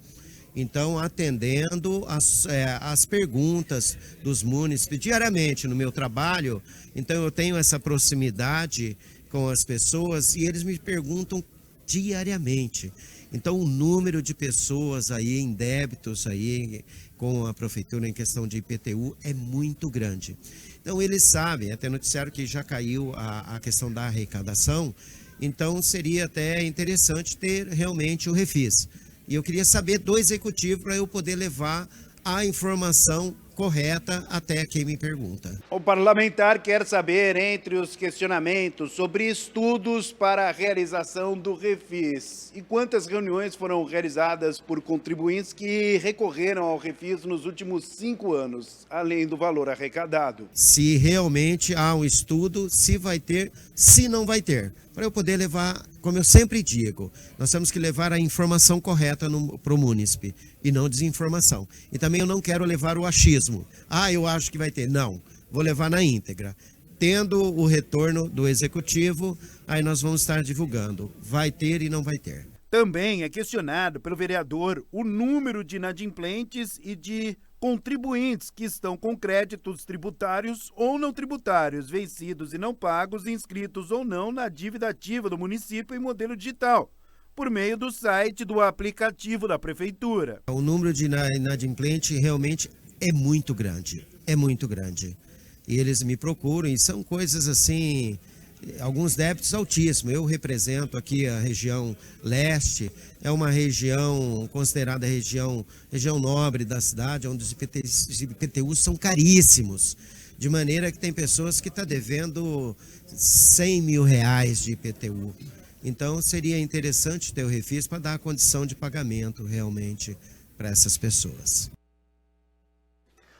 Então, atendendo as perguntas dos munícipes diariamente no meu trabalho, então eu tenho essa proximidade com as pessoas e eles me perguntam diariamente. Então, o número de pessoas aí em débitos aí com a prefeitura em questão de IPTU é muito grande. Então, eles sabem, até noticiaram que já caiu a questão da arrecadação, então seria até interessante ter realmente o refis. E eu queria saber do Executivo para eu poder levar a informação correta até quem me pergunta. O parlamentar quer saber, entre os questionamentos, sobre estudos para a realização do refis e quantas reuniões foram realizadas por contribuintes que recorreram ao refis nos últimos 5 anos, além do valor arrecadado. Se realmente há um estudo, se vai ter, se não vai ter. Para eu poder levar, como eu sempre digo, nós temos que levar a informação correta para o munícipe e não desinformação. E também eu não quero levar o achismo. Eu acho que vai ter. Não, vou levar na íntegra. Tendo o retorno do Executivo, aí nós vamos estar divulgando. Vai ter e não vai ter. Também é questionado pelo vereador o número de inadimplentes e de contribuintes que estão com créditos tributários ou não tributários, vencidos e não pagos, inscritos ou não na dívida ativa do município em modelo digital. por meio do site do aplicativo da Prefeitura. O número de inadimplente realmente é muito grande, E eles me procuram e são coisas assim, alguns débitos altíssimos. Eu represento aqui a região leste, é uma região considerada região nobre da cidade, onde os IPTUs são caríssimos. De maneira que tem pessoas que estão devendo R$100 mil de IPTU. Então, seria interessante ter o refis para dar a condição de pagamento realmente para essas pessoas.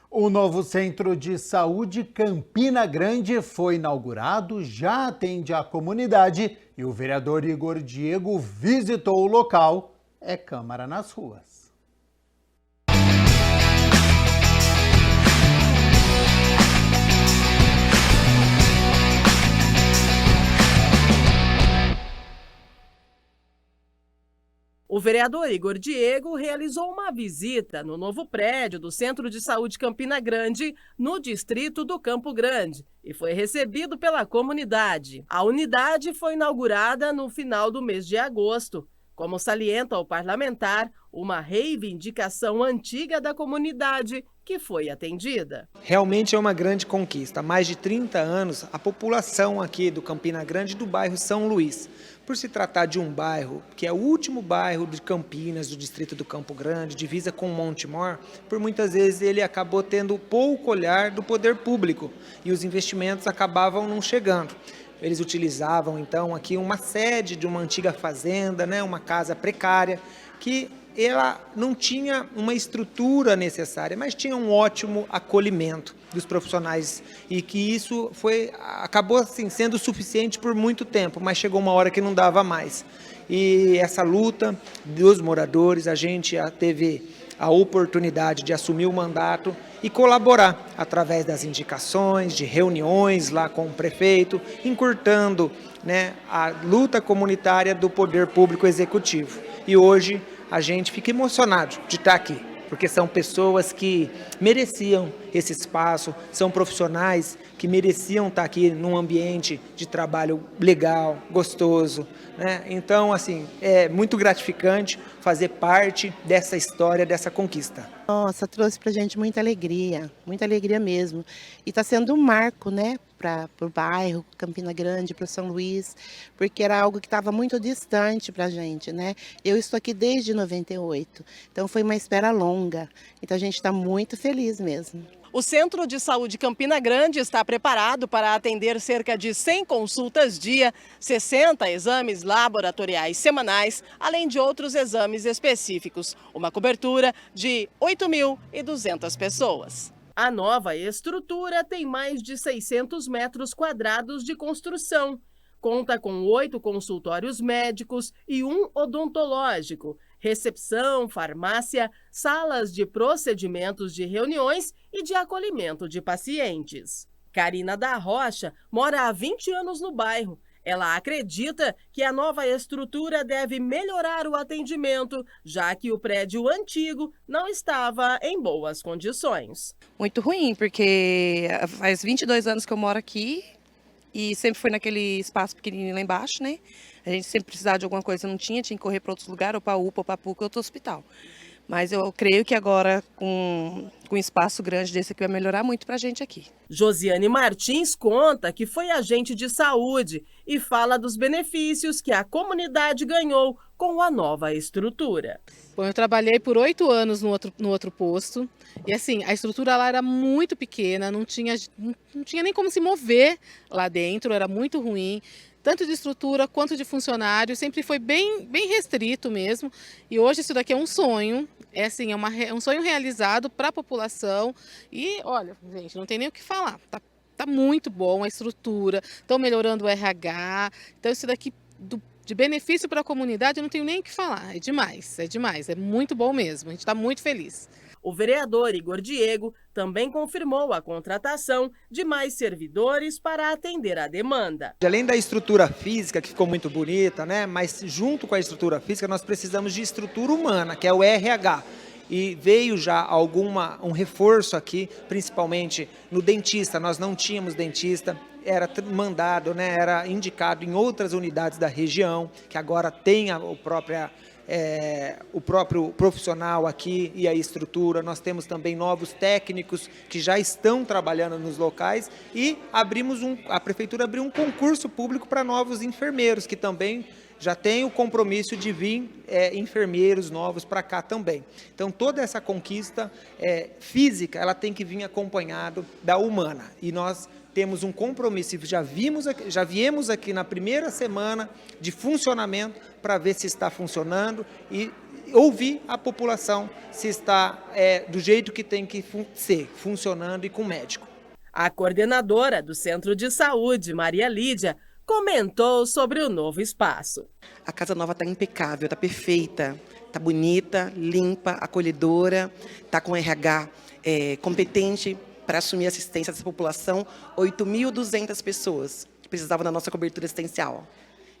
O novo Centro de Saúde Campina Grande foi inaugurado, já atende a comunidade e o vereador Igor Diego visitou o local. É Câmara nas ruas. O vereador Igor Diego realizou uma visita no novo prédio do Centro de Saúde Campina Grande, no distrito do Campo Grande, e foi recebido pela comunidade. A unidade foi inaugurada no final do mês de agosto. Como salienta o parlamentar, uma reivindicação antiga da comunidade que foi atendida. Realmente é uma grande conquista. Há mais de 30 anos, a população aqui do Campina Grande, do bairro São Luís, por se tratar de um bairro que é o último bairro de Campinas, do distrito do Campo Grande, divisa com Montemor, por muitas vezes ele acabou tendo pouco olhar do poder público e os investimentos acabavam não chegando. Eles utilizavam então aqui uma sede de uma antiga fazenda, uma casa precária, que ela não tinha uma estrutura necessária, mas tinha um ótimo acolhimento dos profissionais e que isso acabou assim, sendo suficiente por muito tempo, mas chegou uma hora que não dava mais. E essa luta dos moradores, a gente teve a oportunidade de assumir o mandato e colaborar através das indicações, de reuniões lá com o prefeito, encurtando a luta comunitária do poder público executivo. E hoje a gente fica emocionado de estar aqui, porque são pessoas que mereciam esse espaço, são profissionais que mereciam estar aqui num ambiente de trabalho legal, gostoso. Então, assim, é muito gratificante fazer parte dessa história, dessa conquista. Nossa, trouxe pra gente muita alegria mesmo. E está sendo um marco, para o bairro Campina Grande, para o São Luís, porque era algo que estava muito distante para a gente, Eu estou aqui desde 98, então foi uma espera longa. Então a gente está muito feliz mesmo. O Centro de Saúde Campina Grande está preparado para atender cerca de 100 consultas dia, 60 exames laboratoriais semanais, além de outros exames específicos. Uma cobertura de 8.200 pessoas. A nova estrutura tem mais de 600 metros quadrados de construção. Conta com 8 consultórios médicos e 1 odontológico, recepção, farmácia, salas de procedimentos de reuniões e de acolhimento de pacientes. Karina da Rocha mora há 20 anos no bairro. Ela acredita que a nova estrutura deve melhorar o atendimento, já que o prédio antigo não estava em boas condições. Muito ruim, porque faz 22 anos que eu moro aqui e sempre foi naquele espaço pequenininho lá embaixo, A gente sempre precisava de alguma coisa, não tinha que correr para outros lugares, ou para a UPA, ou para a PUC, ou outro hospital. Mas eu creio que agora, com um espaço grande desse aqui, vai melhorar muito para a gente aqui. Josiane Martins conta que foi agente de saúde e fala dos benefícios que a comunidade ganhou com a nova estrutura. Bom, eu trabalhei por 8 anos no outro posto e assim, a estrutura lá era muito pequena, não tinha nem como se mover lá dentro, era muito ruim. Tanto de estrutura quanto de funcionário, sempre foi bem restrito mesmo. E hoje isso daqui é um sonho, é um sonho realizado para a população. E olha, gente, não tem nem o que falar, tá muito bom a estrutura, estão melhorando o RH. Então isso daqui de benefício para a comunidade eu não tenho nem o que falar, é demais, é muito bom mesmo, a gente está muito feliz. O vereador Igor Diego também confirmou a contratação de mais servidores para atender a demanda. Além da estrutura física, que ficou muito bonita, mas junto com a estrutura física nós precisamos de estrutura humana, que é o RH. E veio já um reforço aqui, principalmente no dentista. Nós não tínhamos dentista, era mandado, né, era indicado em outras unidades da região, que agora tem o próprio profissional aqui e a estrutura. Nós temos também novos técnicos que já estão trabalhando nos locais e a Prefeitura abriu um concurso público para novos enfermeiros, que também já tem o compromisso de vir enfermeiros novos para cá também. Então, toda essa conquista física, ela tem que vir acompanhado da humana. E nós temos um compromisso, já viemos aqui na primeira semana de funcionamento para ver se está funcionando e ouvir a população se está do jeito que tem que ser, funcionando e com médico. A coordenadora do Centro de Saúde, Maria Lídia, comentou sobre o novo espaço. A Casa Nova está impecável, está perfeita, está bonita, limpa, acolhedora, está com RH competente para assumir a assistência dessa população, 8.200 pessoas que precisavam da nossa cobertura assistencial.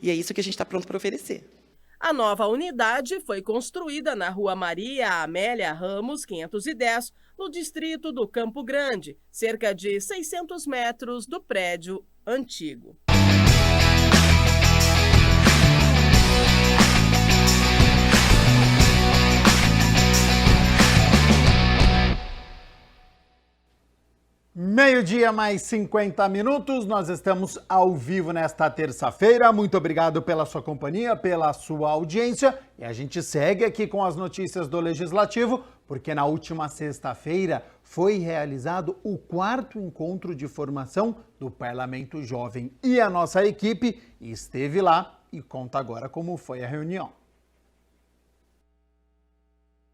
E é isso que a gente está pronto para oferecer. A nova unidade foi construída na Rua Maria Amélia Ramos, 510, no distrito do Campo Grande, cerca de 600 metros do prédio antigo. Meio-dia mais 50 minutos, nós estamos ao vivo nesta terça-feira. Muito obrigado pela sua companhia, pela sua audiência. E a gente segue aqui com as notícias do Legislativo, porque na última sexta-feira foi realizado o 4º encontro de formação do Parlamento Jovem. E a nossa equipe esteve lá e conta agora como foi a reunião.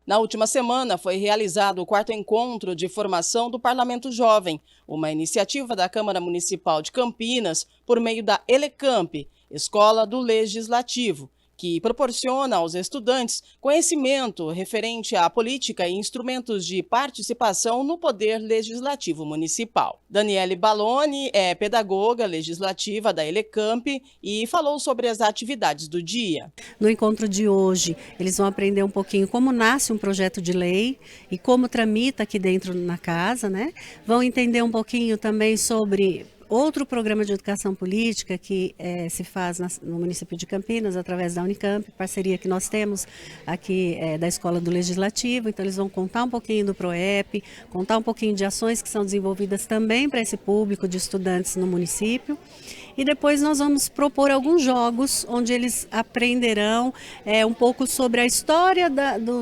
Na última semana foi realizado o 4º encontro de formação do Parlamento Jovem, uma iniciativa da Câmara Municipal de Campinas por meio da Elecamp, Escola do Legislativo, que proporciona aos estudantes conhecimento referente à política e instrumentos de participação no Poder Legislativo Municipal. Daniele Balloni é pedagoga legislativa da Elecamp e falou sobre as atividades do dia. No encontro de hoje, eles vão aprender um pouquinho como nasce um projeto de lei e como tramita aqui dentro na casa, né? Vão entender um pouquinho também sobre outro programa de educação política que se faz no município de Campinas, através da Unicamp, parceria que nós temos aqui da Escola do Legislativo. Então, eles vão contar um pouquinho do PROEP, contar um pouquinho de ações que são desenvolvidas também para esse público de estudantes no município. E depois nós vamos propor alguns jogos onde eles aprenderão um pouco sobre a história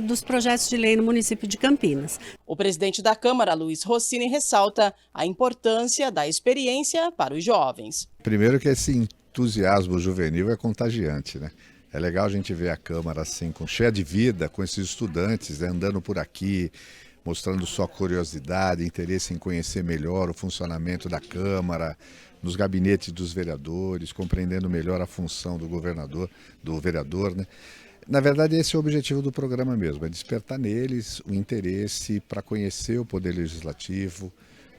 dos projetos de lei no município de Campinas. O presidente da Câmara, Luiz Rossini, ressalta a importância da experiência para os jovens. Primeiro que esse entusiasmo juvenil é contagiante, né? É legal a gente ver a Câmara assim, cheia de vida, com esses estudantes, né, andando por aqui, mostrando sua curiosidade, interesse em conhecer melhor o funcionamento da Câmara, nos gabinetes dos vereadores, compreendendo melhor a função do vereador, né? Na verdade, esse é o objetivo do programa mesmo, é despertar neles o interesse para conhecer o Poder Legislativo,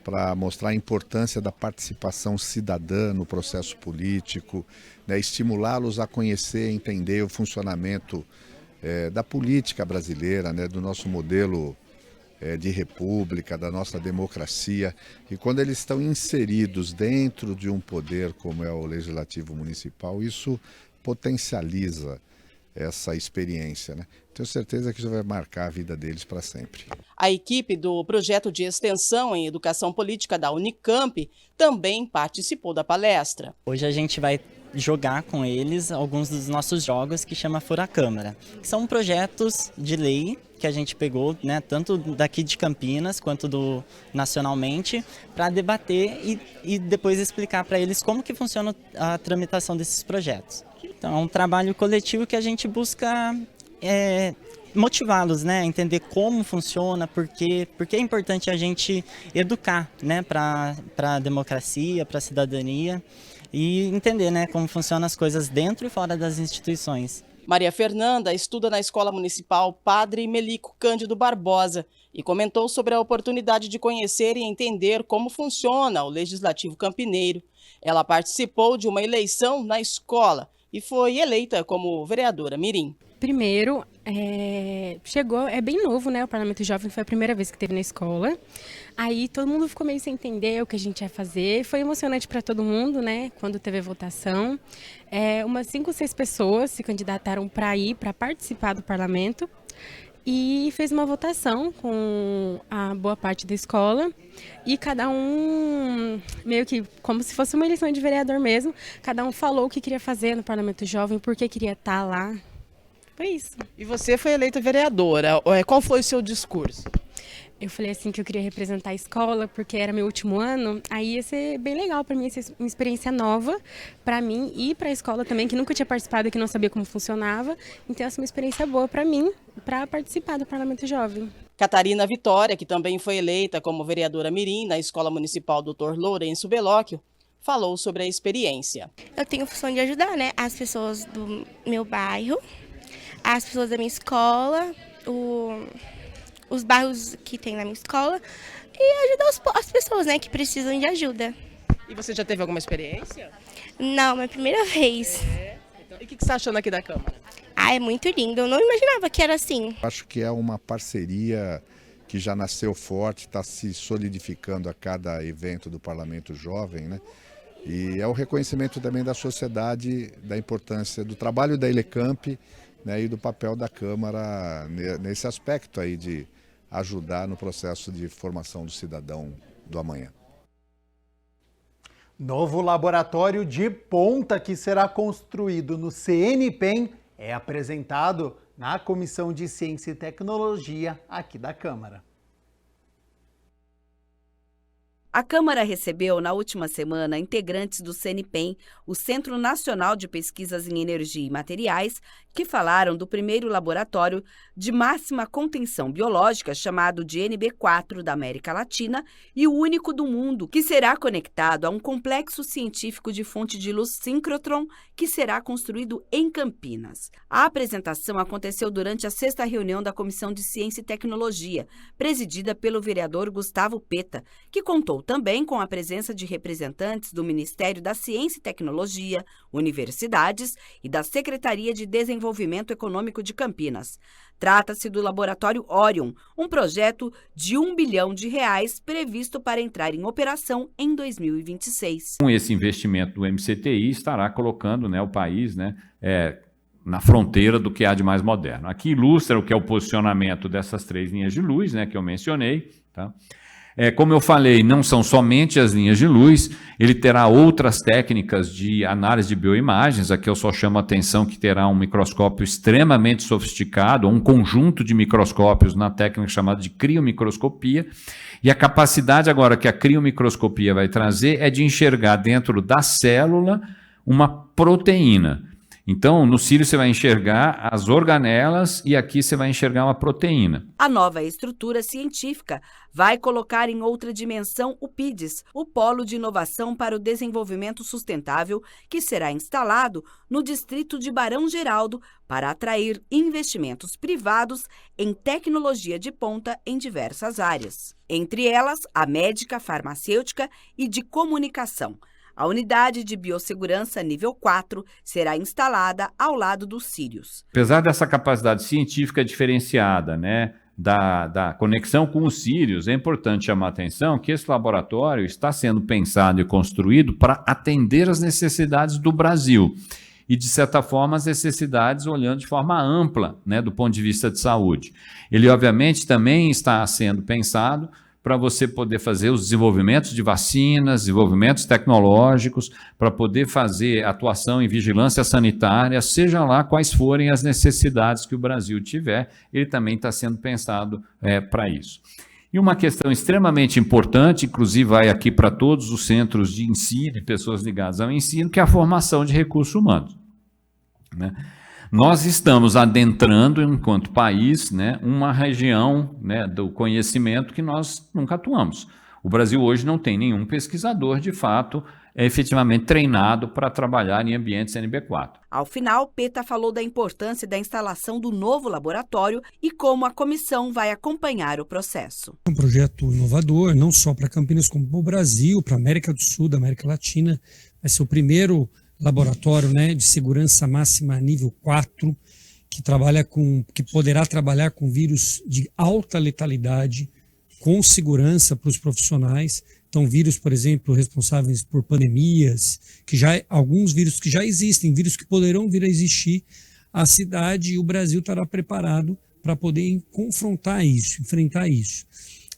para mostrar a importância da participação cidadã no processo político, né? Estimulá-los a conhecer e entender o funcionamento da política brasileira, né? Do nosso modelo de república, da nossa democracia. E quando eles estão inseridos dentro de um poder como é o Legislativo Municipal, isso potencializa essa experiência, né? Tenho certeza que isso vai marcar a vida deles para sempre. A equipe do projeto de extensão em educação política da Unicamp também participou da palestra. Hoje a gente vai jogar com eles alguns dos nossos jogos que chama Fura Câmara, que são projetos de lei que a gente pegou, né, tanto daqui de Campinas quanto nacionalmente, para debater e depois explicar para eles como que funciona a tramitação desses projetos. Então é um trabalho coletivo que a gente busca motivá-los, né, a entender como funciona, porque é importante a gente educar, né, para a democracia, para a cidadania e entender, né, como funcionam as coisas dentro e fora das instituições. Maria Fernanda estuda na Escola Municipal Padre Melico Cândido Barbosa e comentou sobre a oportunidade de conhecer e entender como funciona o Legislativo Campineiro. Ela participou de uma eleição na escola e foi eleita como vereadora mirim. Primeiro, chegou, é bem novo, né? O Parlamento Jovem foi a primeira vez que teve na escola. Aí todo mundo ficou meio sem entender o que a gente ia fazer. Foi emocionante para todo mundo, né? Quando teve a votação. Umas 5 ou 6 pessoas se candidataram para participar do parlamento. E fez uma votação com a boa parte da escola. E cada um, meio que como se fosse uma eleição de vereador mesmo, cada um falou o que queria fazer no Parlamento Jovem, por que queria estar lá. Foi isso. E você foi eleita vereadora. Qual foi o seu discurso? Eu falei assim que eu queria representar a escola, porque era meu último ano. Aí ia ser bem legal para mim, ia ser uma experiência nova para mim e para a escola também, que nunca tinha participado e que não sabia como funcionava. Então, essa é uma experiência boa para mim, para participar do Parlamento Jovem. Catarina Vitória, que também foi eleita como vereadora mirim na Escola Municipal Dr. Lourenço Belóquio, falou sobre a experiência. Eu tenho a função de ajudar, né, as pessoas do meu bairro, as pessoas da minha escola, os bairros que tem na minha escola e ajudar as pessoas, né, que precisam de ajuda. E você já teve alguma experiência? Não, minha primeira vez. E o que você está achando aqui da Câmara? É muito lindo, eu não imaginava que era assim. Acho que é uma parceria que já nasceu forte, está se solidificando a cada evento do Parlamento Jovem, né? E é o reconhecimento também da sociedade da importância do trabalho da Elecamp, né, e do papel da Câmara nesse aspecto aí de ajudar no processo de formação do cidadão do amanhã. Novo laboratório de ponta que será construído no CNPEM é apresentado na Comissão de Ciência e Tecnologia aqui da Câmara. A Câmara recebeu, na última semana, integrantes do CNPEM, o Centro Nacional de Pesquisas em Energia e Materiais, que falaram do primeiro laboratório de máxima contenção biológica, chamado de NB4 da América Latina, e o único do mundo, que será conectado a um complexo científico de fonte de luz síncrotron, que será construído em Campinas. A apresentação aconteceu durante a 6ª reunião da Comissão de Ciência e Tecnologia, presidida pelo vereador Gustavo Peta, que contou também com a presença de representantes do Ministério da Ciência e Tecnologia, universidades e da Secretaria de Desenvolvimento Econômico de Campinas. Trata-se do Laboratório Orion, um projeto de R$1 bilhão previsto para entrar em operação em 2026. Com esse investimento do MCTI, estará colocando, né, o país, né, na fronteira do que há de mais moderno. Aqui ilustra o que é o posicionamento dessas 3 linhas de luz, né, que eu mencionei, tá? Como eu falei, não são somente as linhas de luz, ele terá outras técnicas de análise de bioimagens. Aqui eu só chamo a atenção que terá um microscópio extremamente sofisticado, um conjunto de microscópios na técnica chamada de criomicroscopia. E a capacidade agora que a criomicroscopia vai trazer é de enxergar dentro da célula uma proteína. Então, no cílio você vai enxergar as organelas e aqui você vai enxergar uma proteína. A nova estrutura científica vai colocar em outra dimensão o PIDES, o Polo de Inovação para o Desenvolvimento Sustentável, que será instalado no distrito de Barão Geraldo para atrair investimentos privados em tecnologia de ponta em diversas áreas. Entre elas, a médica, farmacêutica e de comunicação. A unidade de biossegurança nível 4 será instalada ao lado dos Sírios. Apesar dessa capacidade científica diferenciada, né, da conexão com os Sírios, é importante chamar a atenção que esse laboratório está sendo pensado e construído para atender as necessidades do Brasil e, de certa forma, as necessidades olhando de forma ampla, né, do ponto de vista de saúde. Ele, obviamente, também está sendo pensado para você poder fazer os desenvolvimentos de vacinas, desenvolvimentos tecnológicos, para poder fazer atuação em vigilância sanitária, seja lá quais forem as necessidades que o Brasil tiver, ele também está sendo pensado para isso. E uma questão extremamente importante, inclusive vai aqui para todos os centros de ensino e pessoas ligadas ao ensino, que é a formação de recursos humanos, né? Nós estamos adentrando, enquanto país, né, uma região, né, do conhecimento que nós nunca atuamos. O Brasil hoje não tem nenhum pesquisador, de fato, efetivamente treinado para trabalhar em ambientes NB4. Ao final, Peta falou da importância da instalação do novo laboratório e como a comissão vai acompanhar o processo. É um projeto inovador, não só para Campinas, como para o Brasil, para a América do Sul, da América Latina. Vai ser o primeiro laboratório, né, de segurança máxima nível 4, que poderá trabalhar com vírus de alta letalidade, com segurança para os profissionais. Então, vírus, por exemplo, responsáveis por pandemias, alguns vírus que já existem, vírus que poderão vir a existir, a cidade e o Brasil estará preparado para poder confrontar isso, enfrentar isso.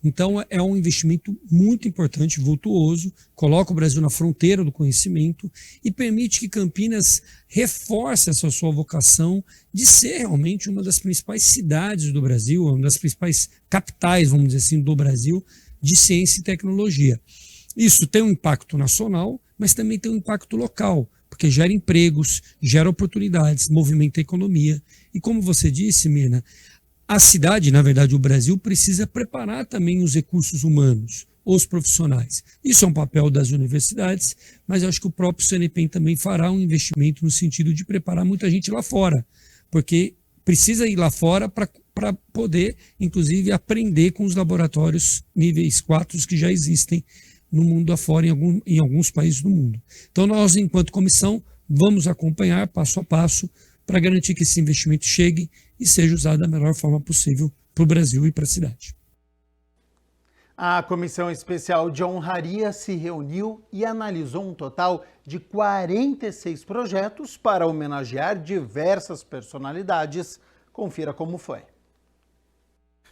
Então, é um investimento muito importante, vultuoso, coloca o Brasil na fronteira do conhecimento e permite que Campinas reforce essa sua vocação de ser realmente uma das principais cidades do Brasil, uma das principais capitais, vamos dizer assim, do Brasil, de ciência e tecnologia. Isso tem um impacto nacional, mas também tem um impacto local, porque gera empregos, gera oportunidades, movimenta a economia. E como você disse, Mirna, a cidade, na verdade o Brasil, precisa preparar também os recursos humanos, os profissionais. Isso é um papel das universidades, mas eu acho que o próprio CNPEM também fará um investimento no sentido de preparar muita gente lá fora, porque precisa ir lá fora para poder, inclusive, aprender com os laboratórios níveis 4 que já existem no mundo afora, em alguns países do mundo. Então nós, enquanto comissão, vamos acompanhar passo a passo para garantir que esse investimento chegue e seja usado da melhor forma possível para o Brasil e para a cidade. A Comissão Especial de Honraria se reuniu e analisou um total de 46 projetos para homenagear diversas personalidades. Confira como foi.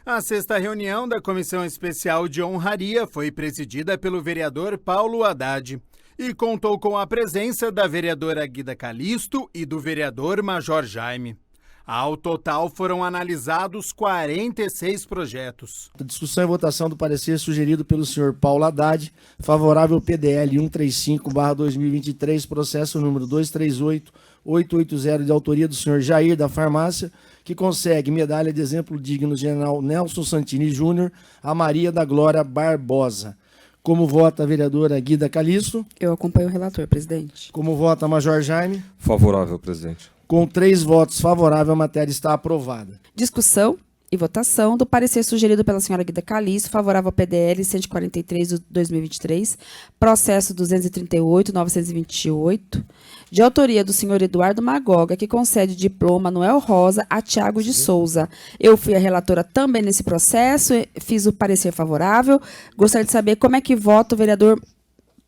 A sexta reunião da Comissão Especial de Honraria foi presidida pelo vereador Paulo Haddad e contou com a presença da vereadora Guida Calisto e do vereador Major Jaime. Ao total, foram analisados 46 projetos. A discussão e votação do parecer sugerido pelo senhor Paulo Haddad, favorável ao PDL 135/2023, processo número 238880, de autoria do senhor Jair da Farmácia, que consegue medalha de exemplo digno do general Nelson Santini Júnior, a Maria da Glória Barbosa. Como vota a vereadora Guida Calisto? Eu acompanho o relator, presidente. Como vota Major Jaime? Favorável, presidente. Com 3 votos favoráveis, a matéria está aprovada. Discussão e votação do parecer sugerido pela senhora Guida Calisto, favorável ao PDL 143/2023, processo 238/928, de autoria do senhor Eduardo Magoga, que concede diploma Noel Rosa a Tiago de Souza. Eu fui a relatora também nesse processo, fiz o parecer favorável. Gostaria de saber como é que vota o vereador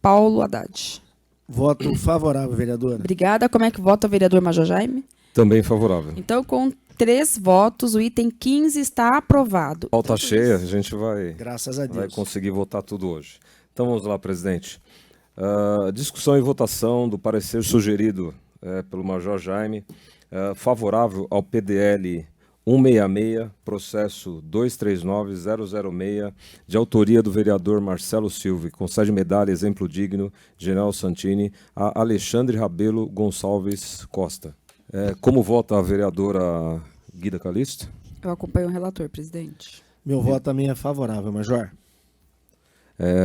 Paulo Haddad. Voto favorável, vereadora. Obrigada. Como é que vota o vereador Major Jaime? Também favorável. Então, com 3 votos, o item 15 está aprovado. Pauta cheia, a gente vai, graças a Deus, vai conseguir votar tudo hoje. Então vamos lá, presidente. Discussão e votação do parecer sugerido pelo Major Jaime, favorável ao PDL 166, processo 239006, de autoria do vereador Marcelo Silva, concede medalha exemplo digno, general Santini, a Alexandre Rabelo Gonçalves Costa. Como vota a vereadora Guida Calisto? Eu acompanho o relator, presidente. Meu voto também é favorável, Major.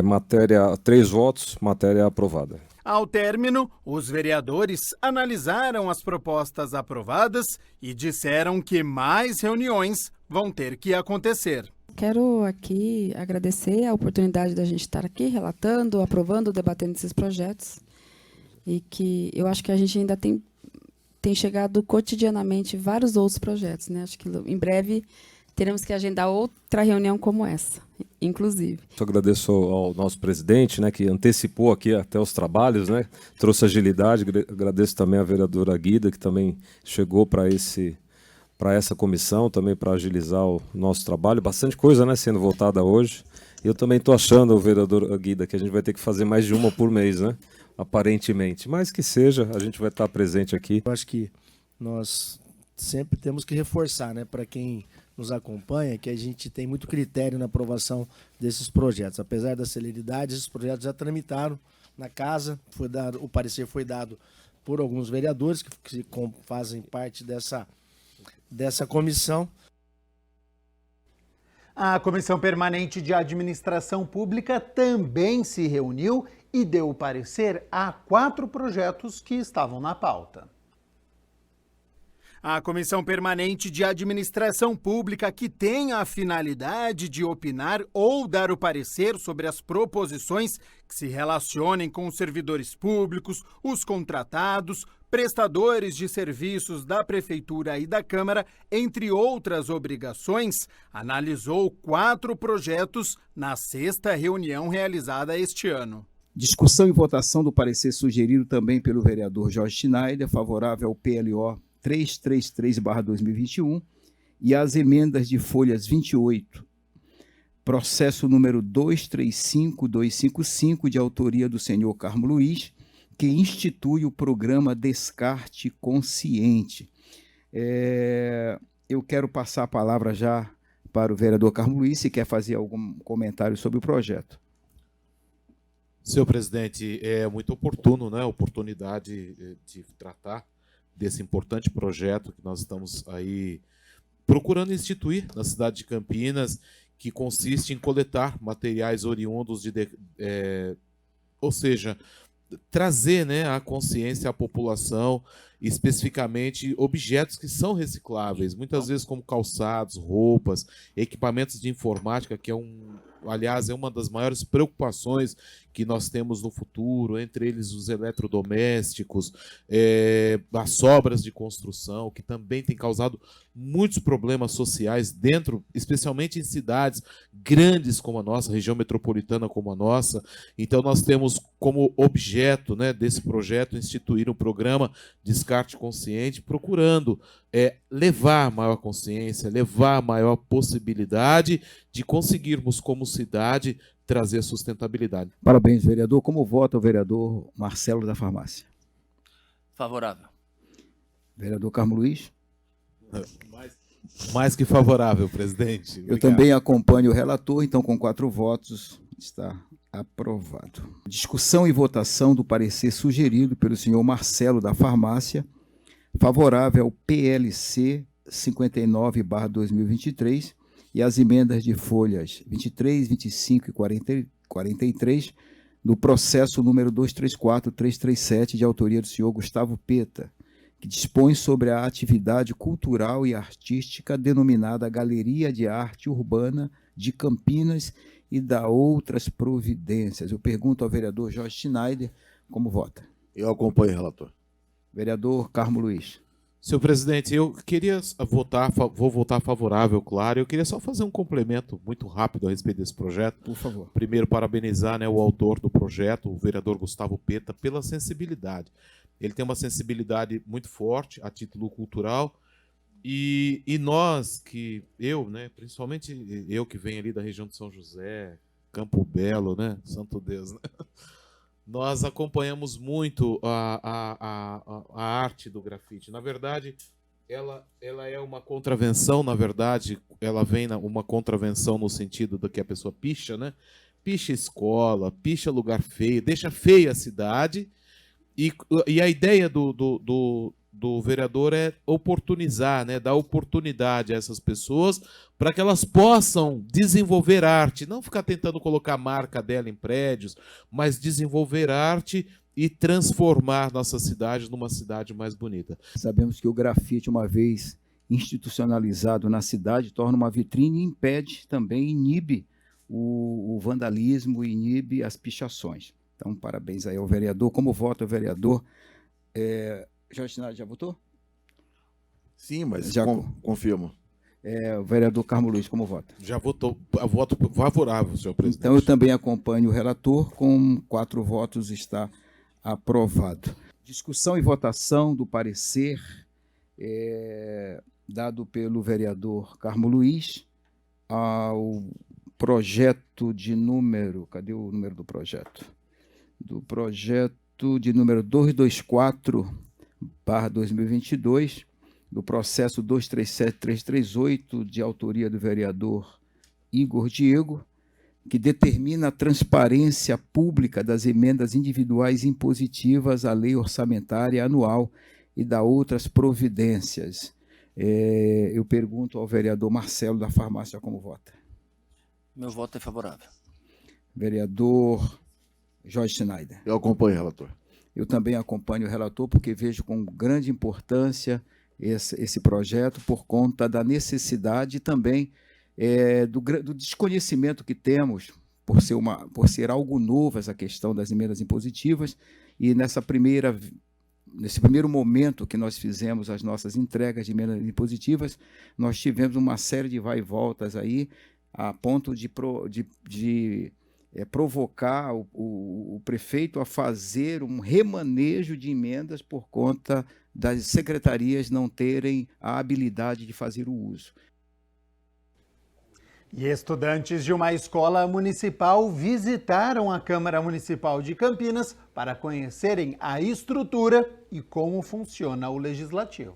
Matéria, 3 votos, matéria aprovada. Ao término, os vereadores analisaram as propostas aprovadas e disseram que mais reuniões vão ter que acontecer. Quero aqui agradecer a oportunidade da gente estar aqui relatando, aprovando, debatendo esses projetos. E que eu acho que a gente ainda tem chegado cotidianamente vários outros projetos, né? Acho que em breve teremos que agendar outra reunião como essa, inclusive. Eu agradeço ao nosso presidente, né, que antecipou aqui até os trabalhos, né, trouxe agilidade. Agradeço também a vereadora Guida, que também chegou para essa comissão, também para agilizar o nosso trabalho. Bastante coisa, né, sendo votada hoje. E eu também estou achando, vereadora Guida, que a gente vai ter que fazer mais de uma por mês, né, aparentemente. Mas que seja, a gente vai estar presente aqui. Eu acho que nós sempre temos que reforçar, né, para quem nos acompanha, que a gente tem muito critério na aprovação desses projetos. Apesar da celeridade, esses projetos já tramitaram na casa, o parecer foi dado por alguns vereadores que fazem parte dessa comissão. A Comissão Permanente de Administração Pública também se reuniu e deu o parecer a 4 projetos que estavam na pauta. A Comissão Permanente de Administração Pública, que tem a finalidade de opinar ou dar o parecer sobre as proposições que se relacionem com os servidores públicos, os contratados, prestadores de serviços da Prefeitura e da Câmara, entre outras obrigações, analisou 4 projetos na 6ª reunião realizada este ano. Discussão e votação do parecer sugerido também pelo vereador Jorge Schneider, favorável ao PLO 333/2021 e às emendas de folhas 28, processo número 235255, de autoria do senhor Carmo Luiz, que institui o programa Descarte Consciente. Eu quero passar a palavra já para o vereador Carmo Luiz, se quer fazer algum comentário sobre o projeto. Senhor presidente, é muito oportuno, né, a oportunidade de tratar desse importante projeto que nós estamos aí procurando instituir na cidade de Campinas, que consiste em coletar materiais oriundos ou seja, trazer, né, à consciência à população, especificamente objetos que são recicláveis, muitas vezes como calçados, roupas, equipamentos de informática, que aliás, é uma das maiores preocupações que nós temos no futuro, entre eles os eletrodomésticos, as sobras de construção, que também tem causado muitos problemas sociais dentro, especialmente em cidades grandes como a nossa, região metropolitana como a nossa. Então nós temos como objeto, né, desse projeto instituir um programa Descarte Consciente, procurando levar maior consciência, levar maior possibilidade de conseguirmos como cidade trazer sustentabilidade. Parabéns, vereador. Como vota o vereador Marcelo da Farmácia? Favorável. Vereador Carmo Luiz? Mais que favorável, presidente. Obrigado. Eu também acompanho o relator, então com 4 votos está aprovado. Discussão e votação do parecer sugerido pelo senhor Marcelo da Farmácia, favorável ao PLC 59/2023 e as emendas de folhas 23, 25 e 43 no processo número 234337, de autoria do senhor Gustavo Peta, que dispõe sobre a atividade cultural e artística denominada Galeria de Arte Urbana de Campinas e da outras providências. Eu pergunto ao vereador Jorge Schneider como vota. Eu acompanho o relator. Vereador Carmo Luiz. Senhor presidente, eu queria vou votar favorável, claro. Eu queria só fazer um complemento muito rápido a respeito desse projeto. Por favor. Primeiro, parabenizar, né, o autor do projeto, o vereador Gustavo Peta, pela sensibilidade. Ele tem uma sensibilidade muito forte a título cultural. E nós, né, principalmente eu que venho ali da região de São José, Campo Belo, né, Santo Deus, né? Nós acompanhamos muito a arte do grafite. Na verdade, ela é uma contravenção, ela vem uma contravenção no sentido do que a pessoa picha, né? Picha escola, picha lugar feio, deixa feia a cidade, e a ideia do vereador é oportunizar, né? Dar oportunidade a essas pessoas para que elas possam desenvolver arte, não ficar tentando colocar a marca dela em prédios, mas desenvolver arte e transformar nossa cidade numa cidade mais bonita. Sabemos que o grafite, uma vez institucionalizado na cidade, torna uma vitrine e impede também, inibe o vandalismo, inibe as pichações. Então, parabéns aí ao vereador. Como vota o vereador? Jorge Schneider já votou? Sim, mas já confirmo. O vereador Carmo Luiz, como vota? Já votou. Voto favorável, senhor presidente. Então, eu também acompanho o relator. Com 4 votos está aprovado. Discussão e votação do parecer dado pelo vereador Carmo Luiz ao projeto de número... Cadê o número do projeto? Do projeto de número 224/2022, do processo 237338, de autoria do vereador Igor Diego, que determina a transparência pública das emendas individuais impositivas à lei orçamentária anual e da outras providências. Eu pergunto ao vereador Marcelo da Farmácia como vota. Meu voto é favorável. Vereador Jorge Schneider. Eu acompanho o relator. Eu também acompanho o relator porque vejo com grande importância esse projeto por conta da necessidade também do desconhecimento que temos por ser algo novo essa questão das emendas impositivas, e nessa primeira nesse primeiro momento que nós fizemos as nossas entregas de emendas impositivas, nós tivemos uma série de vai e voltas aí, a ponto de provocar o prefeito a fazer um remanejo de emendas por conta das secretarias não terem a habilidade de fazer o uso. E estudantes de uma escola municipal visitaram a Câmara Municipal de Campinas para conhecerem a estrutura e como funciona o Legislativo.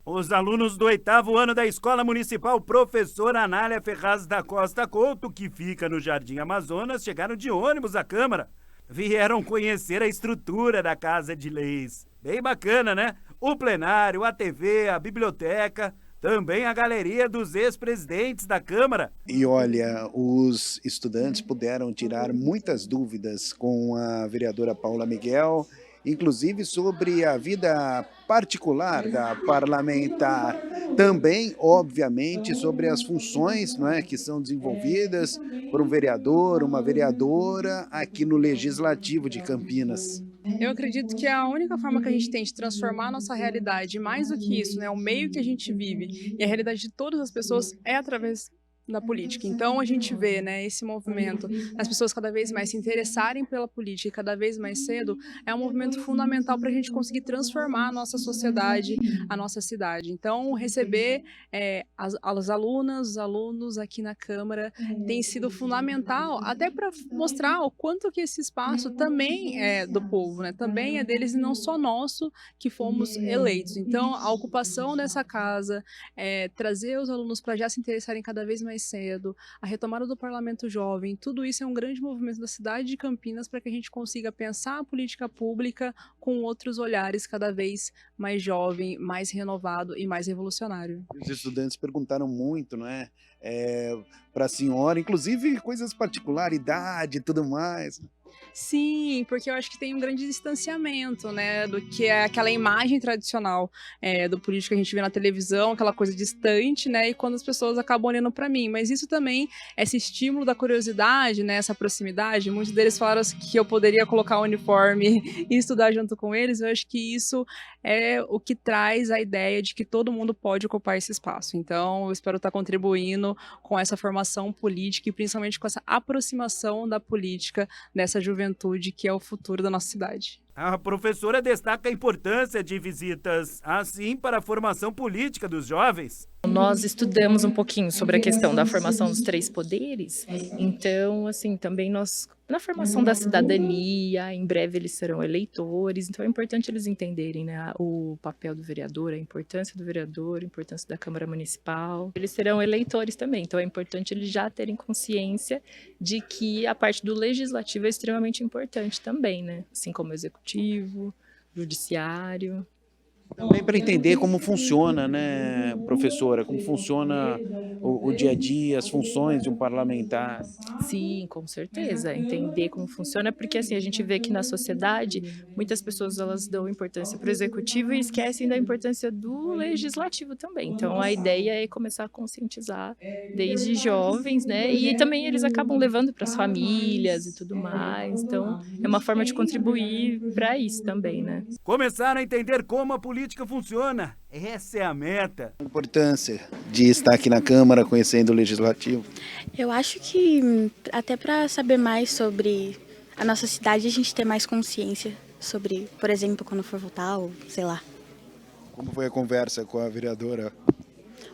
Os alunos do 8º ano da Escola Municipal Professora Anália Ferraz da Costa Couto, que fica no Jardim Amazonas, chegaram de ônibus à Câmara. Vieram conhecer a estrutura da Casa de Leis. Bem bacana, né? O plenário, a TV, a biblioteca, também a galeria dos ex-presidentes da Câmara. E olha, os estudantes puderam tirar muitas dúvidas com a vereadora Paula Miguel, inclusive sobre a vida particular da parlamentar, também, obviamente, sobre as funções, não é, que são desenvolvidas por um vereador, uma vereadora aqui no Legislativo de Campinas. Eu acredito que a única forma que a gente tem de transformar a nossa realidade, mais do que isso, né, o meio que a gente vive e a realidade de todas as pessoas é através da política. Então a gente vê, né, esse movimento, as pessoas cada vez mais se interessarem pela política cada vez mais cedo, é um movimento fundamental para a gente conseguir transformar a nossa sociedade, a nossa cidade. Então receber as alunas, os alunos aqui na Câmara tem sido fundamental, até para mostrar o quanto que esse espaço também é do povo, né? Também é deles e não só nosso que fomos eleitos. Então a ocupação dessa casa, trazer os alunos para já se interessarem cada vez mais cedo, a retomada do Parlamento Jovem, tudo isso é um grande movimento da cidade de Campinas para que a gente consiga pensar a política pública com outros olhares cada vez mais jovem, mais renovado e mais revolucionário. Os estudantes perguntaram muito, não é, para a senhora, inclusive coisas particulares, idade e tudo mais. Sim, porque eu acho que tem um grande distanciamento, né, do que é aquela imagem tradicional do político que a gente vê na televisão, aquela coisa distante, né, e quando as pessoas acabam olhando para mim. Mas isso também, esse estímulo da curiosidade, né, essa proximidade, muitos deles falaram que eu poderia colocar o uniforme e estudar junto com eles. Eu acho que isso é o que traz a ideia de que todo mundo pode ocupar esse espaço. Então, eu espero estar contribuindo com essa formação política e principalmente com essa aproximação da política dessa juventude que é o futuro da nossa cidade. A professora destaca a importância de visitas assim para a formação política dos jovens. Nós estudamos um pouquinho sobre a questão da formação dos 3 poderes, então, assim, também nós, na formação da cidadania, em breve eles serão eleitores, então é importante eles entenderem, né, o papel do vereador, a importância do vereador, a importância da Câmara Municipal. Eles serão eleitores também, então é importante eles já terem consciência de que a parte do legislativo é extremamente importante também, né, assim como o executivo, judiciário. Também para entender como funciona, né, professora, como funciona o dia a dia, as funções de um parlamentar. Sim, com certeza, entender como funciona, porque assim, a gente vê que na sociedade, muitas pessoas elas dão importância para o executivo e esquecem da importância do legislativo também. Então a ideia é começar a conscientizar desde jovens, né, e também eles acabam levando para as famílias e tudo mais, então é uma forma de contribuir para isso também, né. Começaram a entender como a política funciona, essa é a meta. A importância de estar aqui na Câmara, conhecendo o Legislativo. Eu acho que até para saber mais sobre a nossa cidade, a gente ter mais consciência sobre, por exemplo, quando for votar ou sei lá. Como foi a conversa com a vereadora?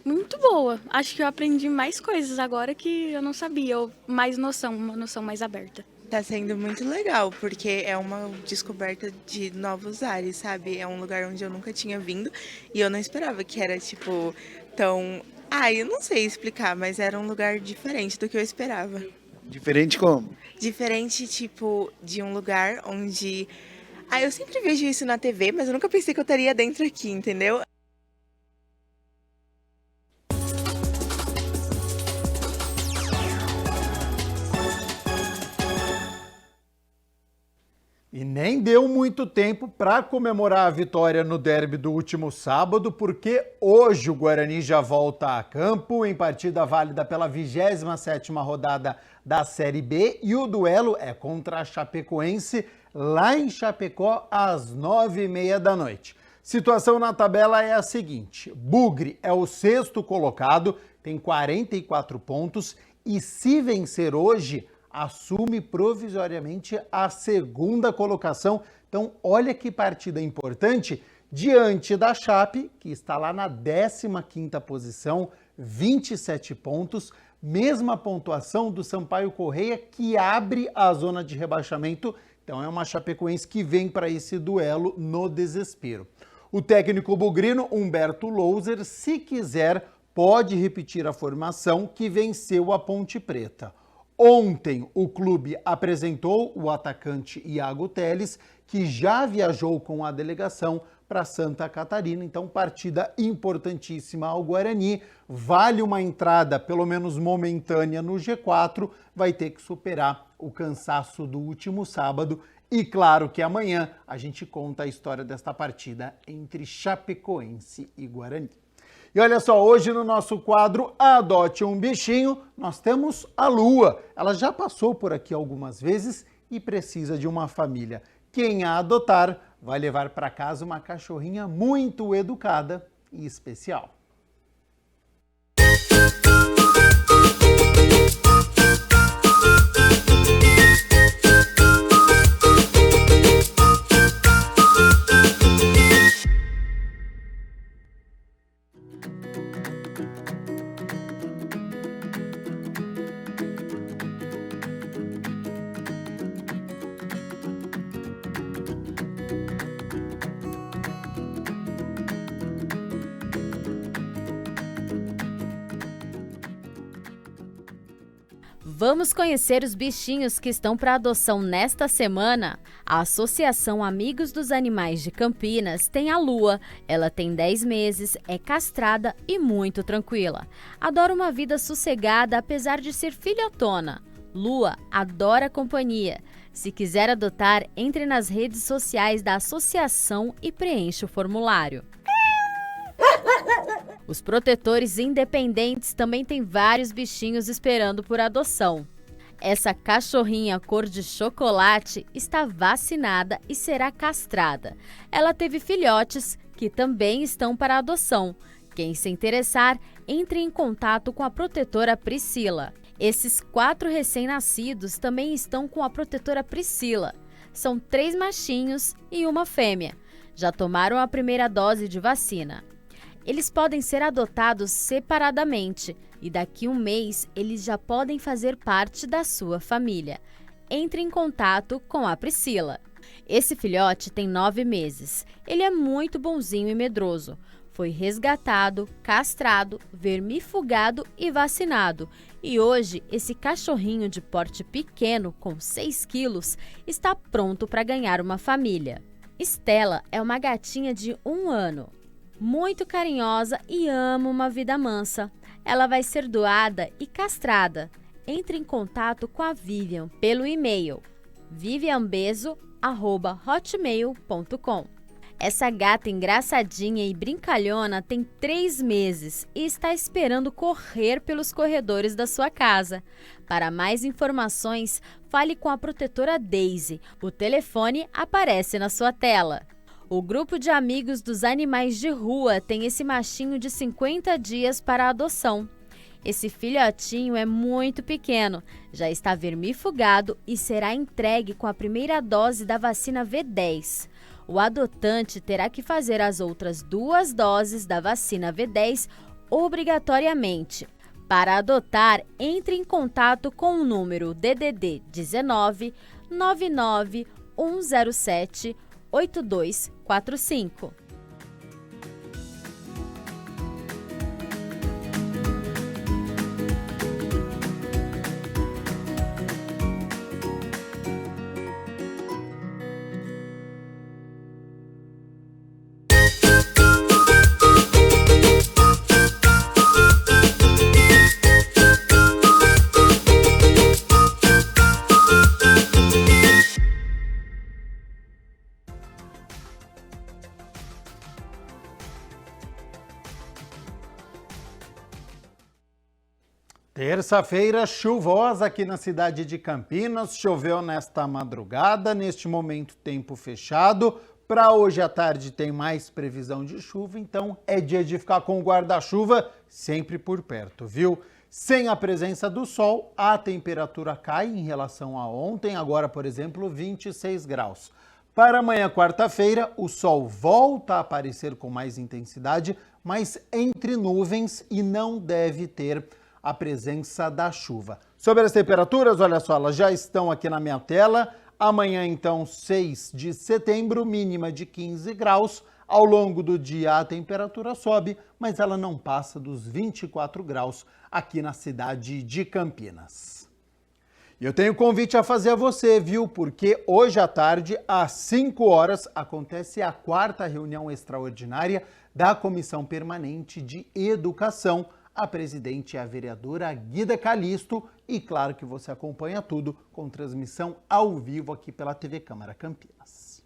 Muito boa. Acho que eu aprendi mais coisas agora que eu não sabia, ou mais noção, uma noção mais aberta. Tá sendo muito legal, porque é uma descoberta de novos ares, sabe? É um lugar onde eu nunca tinha vindo e eu não esperava que era, tipo, tão... eu não sei explicar, mas era um lugar diferente do que eu esperava. Diferente como? Diferente, tipo, de um lugar onde... eu sempre vejo isso na TV, mas eu nunca pensei que eu estaria dentro aqui, entendeu? E nem deu muito tempo para comemorar a vitória no derby do último sábado, porque hoje o Guarani já volta a campo em partida válida pela 27ª rodada da Série B e o duelo é contra a Chapecoense lá em Chapecó, às 9h30 da noite. Situação na tabela é a seguinte: Bugre é o 6º colocado, tem 44 pontos e, se vencer hoje, assume provisoriamente a 2ª colocação. Então, olha que partida importante diante da Chape, que está lá na 15ª posição, 27 pontos, mesma pontuação do Sampaio Correia, que abre a zona de rebaixamento. Então, é uma Chapecoense que vem para esse duelo no desespero. O técnico bugrino, Humberto Louser, se quiser, pode repetir a formação que venceu a Ponte Preta. Ontem, o clube apresentou o atacante Iago Teles, que já viajou com a delegação para Santa Catarina. Então, partida importantíssima ao Guarani. Vale uma entrada, pelo menos momentânea, no G4. Vai ter que superar o cansaço do último sábado. E claro que amanhã a gente conta a história desta partida entre Chapecoense e Guarani. E olha só, hoje no nosso quadro Adote um Bichinho, nós temos a Lua. Ela já passou por aqui algumas vezes e precisa de uma família. Quem a adotar vai levar para casa uma cachorrinha muito educada e especial. Vamos conhecer os bichinhos que estão para adoção nesta semana? A Associação Amigos dos Animais de Campinas tem a Lua. Ela tem 10 meses, é castrada e muito tranquila. Adora uma vida sossegada apesar de ser filhotona. Lua adora companhia. Se quiser adotar, entre nas redes sociais da associação e preencha o formulário. Os protetores independentes também têm vários bichinhos esperando por adoção. Essa cachorrinha cor de chocolate está vacinada e será castrada. Ela teve filhotes que também estão para adoção. Quem se interessar, entre em contato com a protetora Priscila. Esses 4 recém-nascidos também estão com a protetora Priscila. São 3 machinhos e uma fêmea. Já tomaram a primeira dose de vacina. Eles podem ser adotados separadamente e daqui a um mês eles já podem fazer parte da sua família. Entre em contato com a Priscila. Esse filhote tem 9 meses. Ele é muito bonzinho e medroso. Foi resgatado, castrado, vermifugado e vacinado. E hoje, esse cachorrinho de porte pequeno, com 6 quilos, está pronto para ganhar uma família. Estela é uma gatinha de 1 ano. Muito carinhosa e ama uma vida mansa. Ela vai ser doada e castrada. Entre em contato com a Vivian pelo e-mail vivianbezo@hotmail.com. Essa gata engraçadinha e brincalhona tem 3 meses e está esperando correr pelos corredores da sua casa. Para mais informações, fale com a protetora Daisy. O telefone aparece na sua tela. O grupo de amigos dos animais de rua tem esse machinho de 50 dias para adoção. Esse filhotinho é muito pequeno, já está vermifugado e será entregue com a primeira dose da vacina V10. O adotante terá que fazer as outras 2 doses da vacina V10 obrigatoriamente. Para adotar, entre em contato com o número DDD 19 99 107 8245. Terça-feira chuvosa aqui na cidade de Campinas, choveu nesta madrugada, neste momento tempo fechado. Para hoje à tarde tem mais previsão de chuva, então é dia de ficar com o guarda-chuva sempre por perto, viu? Sem a presença do sol, a temperatura cai em relação a ontem, agora, por exemplo, 26 graus. Para amanhã, quarta-feira, o sol volta a aparecer com mais intensidade, mas entre nuvens e não deve ter a presença da chuva. Sobre as temperaturas, olha só, elas já estão aqui na minha tela. Amanhã, então, 6 de setembro, mínima de 15 graus. Ao longo do dia, a temperatura sobe, mas ela não passa dos 24 graus aqui na cidade de Campinas. E eu tenho um convite a fazer a você, viu? Porque hoje à tarde, às 5 horas, acontece a 4ª reunião extraordinária da Comissão Permanente de Educação. A presidente é a vereadora Guida Calisto e claro que você acompanha tudo com transmissão ao vivo aqui pela TV Câmara Campinas.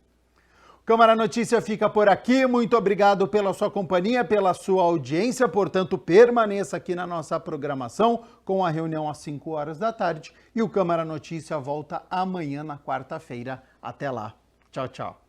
O Câmara Notícia fica por aqui, muito obrigado pela sua companhia, pela sua audiência, portanto permaneça aqui na nossa programação com a reunião às 5 horas da tarde e o Câmara Notícia volta amanhã na quarta-feira. Até lá, tchau, tchau.